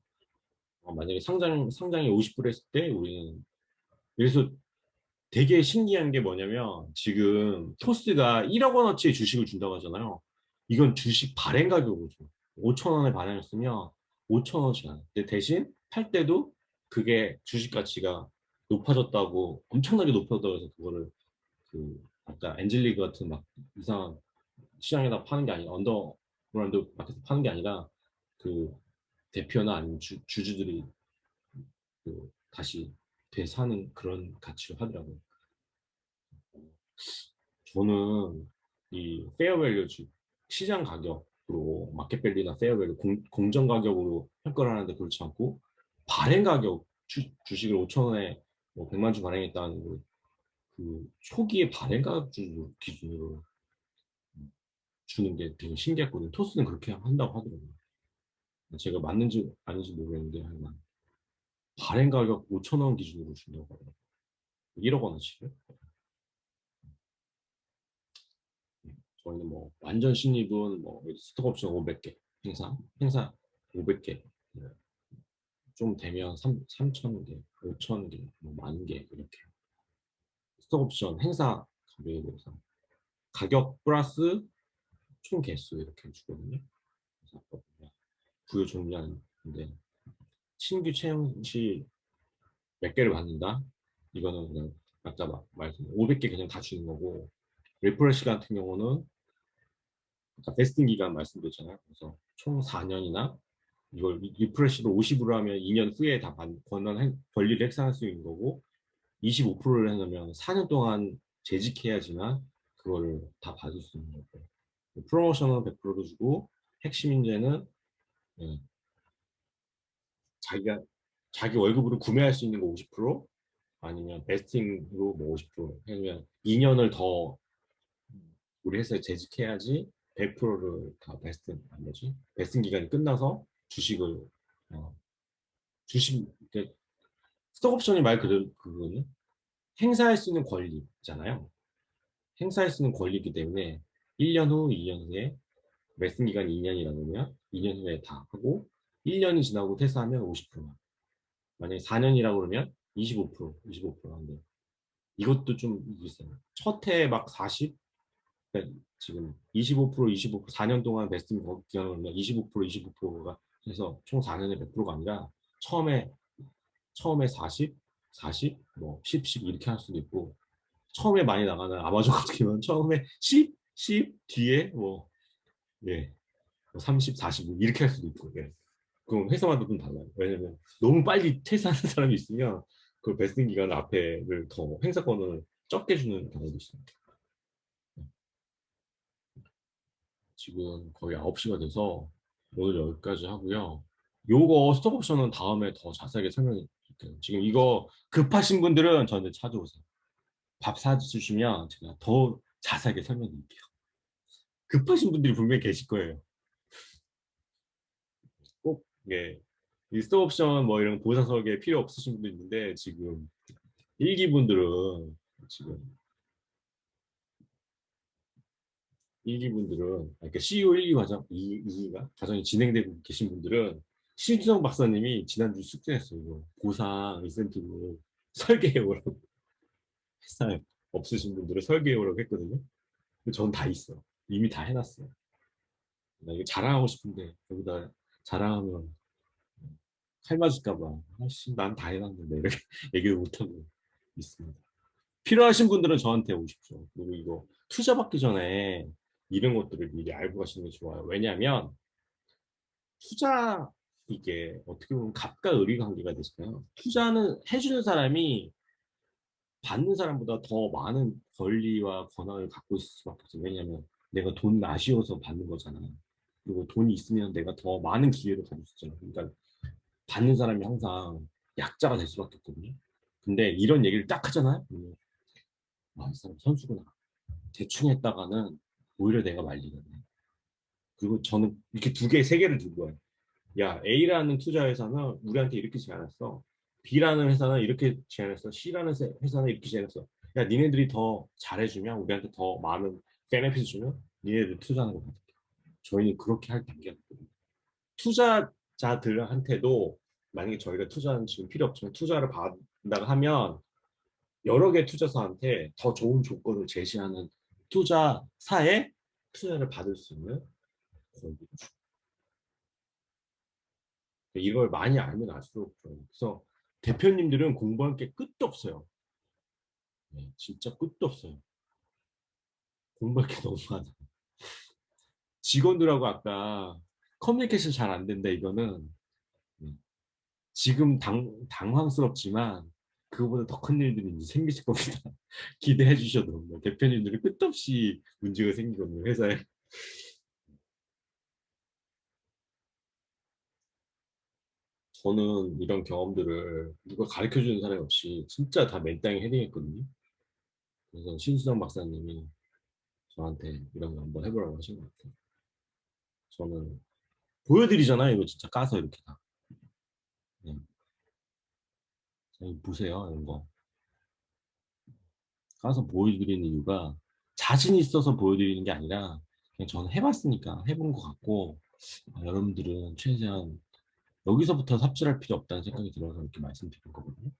만약에 상장이 50불 했을 때 우리는 그래서 되게 신기한 게 뭐냐면 지금 토스가 1억 원어치의 주식을 준다고 하잖아요. 이건 주식 발행 가격으로 줘. 5천 원에 발행했으면 5천 원씩 안. 근데 대신 팔 때도 그게 주식 가치가 높아졌다고 엄청나게 높아졌다고 해서 그거를 그 아까 엔젤리그 같은 막 이상한 시장에다 파는 게 아니라 언더그라운드 마켓에 파는 게 아니라 그 대표나 아니면 주주들이 그 다시 되사는 그런 가치로 하더라고요. 저는 이 페어밸류 시장 가격으로 마켓밸류나 페어밸류 공정 가격으로 평가를 하는데 그렇지 않고 발행 가격 주식을 5천 원에 뭐 100만 주 발행했다는 그 초기의 발행 가격 기준으로 주는 게 되게 신기했거든요. 토스는 그렇게 한다고 하더라고요. 제가 맞는지 아닌지 모르겠는데 하여간 발행 가격 5천 원 기준으로 준다고 하더라고요. 1억 원어치를. 저희는 뭐 완전 신입은 뭐 스톡 옵션 500개 행사 500개. 좀 되면 3,000개, 5,000개, 뭐 10,000개 이렇게. 스톡옵션 행사 가격에 대해서 가격 플러스 총 개수 이렇게 주거든요. 그래서 아까 보면 부여 종류인데 신규 채용 시 몇 개를 받는다? 이거는 그냥 아까 말씀 500개 그냥 다 주는 거고 리프레시 같은 경우는 아까 베스팅 기간 말씀드렸잖아요. 그래서 총 4년이나 이걸 리프레시를 50으로 하면 2년 후에 다 권리를 행사할 수 있는 거고 25%를 해놓으면 4년 동안 재직해야지만 그거를 다 받을 수 있는 거고 프로모션은 100%도 주고 핵심 인재는 예, 자기 월급으로 구매할 수 있는 거 50% 아니면 베스팅으로 뭐 50% 해면 2년을 더 우리 회사에 재직해야지 100%를 다 베스팅 안 되지 베스팅 기간이 끝나서 주식을 주식 스톡옵션이 말 그대로 그거는 행사할 수 있는 권리잖아요. 행사할 수 있는 권리이기 때문에 1년 후, 2년 후에 베스팅 기간이 2년이라면 2년 후에 다 하고 1년이 지나고 퇴사하면 50%만 만약에 4년이라고 그러면 25%한데 이것도 좀 있어요. 첫 해 막 40, 그러니까 지금 25%, 4년 동안 베스팅 기간을 하면 25%가 해서 총 4년에 100%가 아니라 처음에 40, 뭐 10 이렇게 할 수도 있고 처음에 많이 나가는 아마존 같은 경우는 처음에 10 뒤에 뭐 예, 30, 45 이렇게 할 수도 있고 예. 그럼 회사마다 좀 달라요. 왜냐면 너무 빨리 퇴사하는 사람이 있으면 그 베스팅 기간 앞에를 더 행사권을 적게 주는 경우도 있습니다. 지금 거의 9시가 돼서 오늘 여기까지 하고요. 요거 스톡옵션은 다음에 더 자세하게 설명해 드릴게요. 지금 이거 급하신 분들은 저한테 찾아오세요. 밥 사주시면 제가 더 자세하게 설명해 드릴게요. 급하신 분들이 분명히 계실 거예요. 꼭, 예. 이 스톡옵션 뭐 이런 보상 설계 필요 없으신 분도 있는데 지금 일기분들은 지금 그러니까 CEO 1기 과정, 2기가 과정이 진행되고 계신 분들은 신수정 박사님이 지난주 숙제했어요. 이거 보상 인센티브 설계해오라고 회사에 없으신 분들은 설계해오라고 했거든요. 전 다 있어. 이미 다 해놨어요. 나 이거 자랑하고 싶은데 여기다 자랑하면 칼 맞을까봐 아씨 난 다 해놨는데 이렇게 얘기를 못하고 있습니다. 필요하신 분들은 저한테 오십시오. 그리고 이거 투자 받기 전에 이런 것들을 미리 알고 가시는 게 좋아요. 왜냐하면 투자 이게 어떻게 보면 갑과 을의 관계가 되잖아요. 투자는 해주는 사람이 받는 사람보다 더 많은 권리와 권한을 갖고 있을 수밖에 없어요. 왜냐하면 내가 돈 아쉬워서 받는 거잖아. 그리고 돈이 있으면 내가 더 많은 기회를 가질 수 있잖아. 그러니까 받는 사람이 항상 약자가 될 수밖에 없거든요. 근데 이런 얘기를 딱 하잖아요. 이 사람 선수구나. 대충 했다가는 오히려 내가 말리거든요. 그리고 저는 이렇게 두 개, 세 개를 들고 와요. 야, A라는 투자 회사는 우리한테 이렇게 제안했어. B라는 회사는 이렇게 제안했어. C라는 회사는 이렇게 제안했어. 야, 니네들이 더 잘해주면 우리한테 더 많은 베네핏 주면 니네들 투자하는 거 받을게. 저희는 그렇게 할 단계가 있거든요. 투자자들한테도 만약에 저희가 투자는 지금 필요 없지만 투자를 받는다고 하면 여러 개 투자사한테 더 좋은 조건을 제시하는 투자사에 투자를 받을 수 있는 권리를 줍니다. 이걸 많이 알면 알수록 좋아요. 그래서 대표님들은 공부할 게 끝도 없어요. 네, 진짜 끝도 없어요. 공부할 게 너무 많아요. 직원들하고 아까 커뮤니케이션 잘 안 된다 이거는 지금 당황스럽지만 그거보다 더 큰 일들이 이제 생기실 겁니다. 기대해 주셔도 뭐 대표님들이 끝도 없이 문제가 생기거든요 회사에. 저는 이런 경험들을 누가 가르쳐 주는 사람이 없이 진짜 다 맨땅에 헤딩했거든요. 그래서 신수정 박사님이 저한테 이런 거 한번 해보라고 하신 것 같아요. 저는 보여드리잖아요. 이거 진짜 까서 이렇게 다. 네. 보세요. 이런 거. 까서 보여드리는 이유가 자신 있어서 보여드리는 게 아니라 그냥 저는 해봤으니까 해본 것 같고 여러분들은 최대한 여기서부터 삽질할 필요 없다는 생각이 들어서 이렇게 말씀드린 거거든요.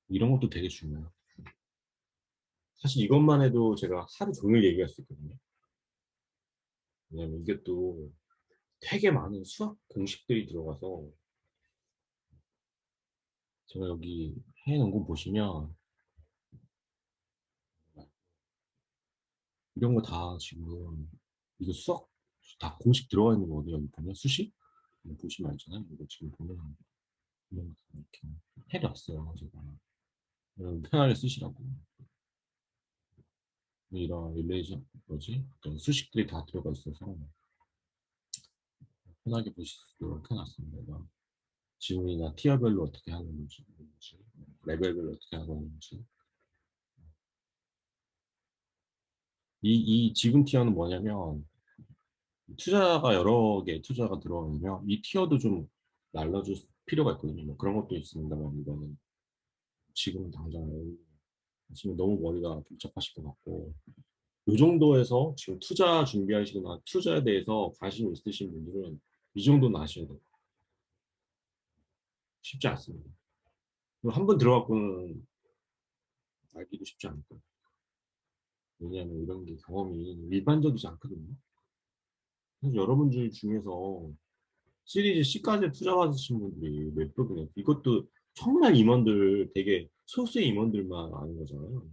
이런 것도 되게 중요해요. 사실 이것만 해도 제가 하루 종일 얘기할 수 있거든요. 왜냐면 이게 또 되게 많은 수학 공식들이 들어가서 제가 여기 해놓은 거 보시면 이런 거 다 지금 이거 수학 다 공식 들어가 있는 거거든요. 여기 보면 수식 이거 보시면 알잖아요. 이거 지금 보면 이런 거 이렇게 해놨어요. 제가 여러분 편하게 쓰시라고 이런 릴레이션 뭐지 어떤 수식들이 다 들어가 있어서 편하게 보실 수 있도록 해놨습니다. 내가 지문이나 티어별로 어떻게 하는지 레벨별로 어떻게 하는지 이 지금 티어는 뭐냐면 투자가 여러 개 투자가 들어오면 이 티어도 좀 날라줄 필요가 있거든요. 뭐 그런 것도 있습니다만 이거는 지금 당장 지금 너무 머리가 복잡하실 것 같고 이 정도에서 지금 투자 준비하시거나 투자에 대해서 관심 있으신 분들은 이 정도는 아셔야 돼요. 쉽지 않습니다. 한 번 들어갖고는 알기도 쉽지 않을 거예요. 왜냐하면 이런 게 경험이 일반적이지 않거든요. 그래서 여러분들 중에서 시리즈 C까지 투자 받으신 분들이 몇 분이에요. 이것도 정말 임원들 되게 소수의 임원들만 아는 거잖아요.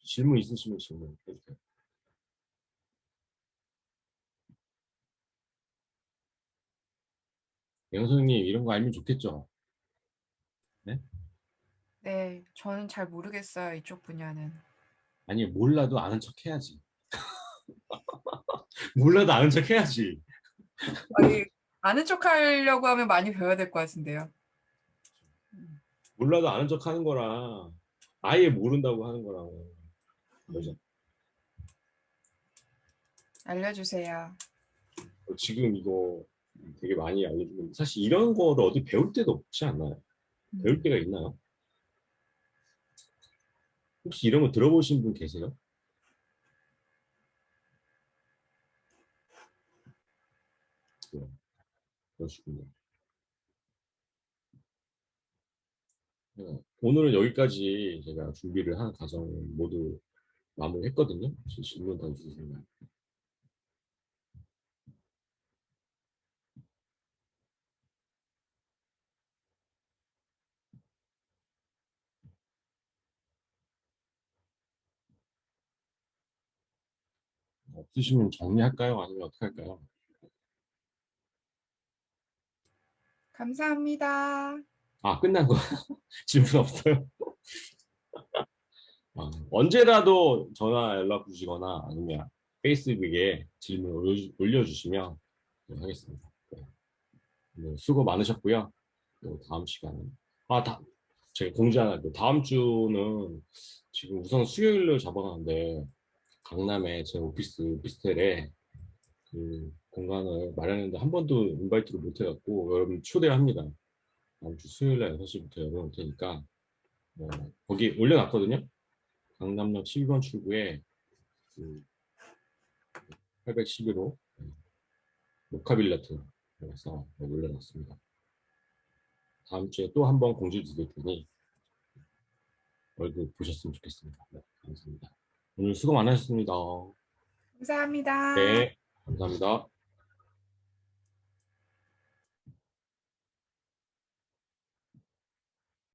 질문 있으시면 질문 해주세요. 영선님 이런 거 알면 좋겠죠? 네? 네, 저는 잘 모르겠어요. 이쪽 분야는. 아니 몰라도 아는 척 해야지. 몰라도 아는 척 해야지. 아니, 아는 척하려고 하면 많이 배워야 될 것 같은데요. 몰라도 아는 척 하는 거랑 아예 모른다고 하는 거랑 뭐죠? 알려주세요. 지금 이거 되게 많이 알려주는데 사실 이런 거를 어디 배울 데도 없지 않나요? 배울 데가 있나요? 혹시 이런 거 들어보신 분 계세요? 네, 그러시군요. 네, 오늘은 여기까지 제가 준비를 한 과정 모두 마무리했거든요. 혹시 질문 더 있으신가요? 없으시면 정리할까요? 아니면 어떻게 할까요? 감사합니다. 아, 끝난 거. 질문 없어요? 언제라도 전화 연락 주시거나 아니면 페이스북에 질문 올려주시면 네, 하겠습니다. 네, 네, 수고 많으셨고요. 또 다음 시간에 제가 공지 하나 할게요. 다음 주는 지금 우선 수요일로 잡아놨는데 강남에 제 오피스텔에 그 공간을 마련했는데 한 번도 인바이트를 못 해갖고 여러분 초대합니다. 다음 주 수요일 날 6시부터 열어놓을 테니까 거기 올려놨거든요. 강남역 12번 출구에 그 811호 모카빌라트에서 올려놨습니다. 다음 주에 또 한 번 공지 드릴 테니 얼굴 보셨으면 좋겠습니다. 네, 감사합니다. 오늘 수고 많으셨습니다. 감사합니다. 네, 감사합니다.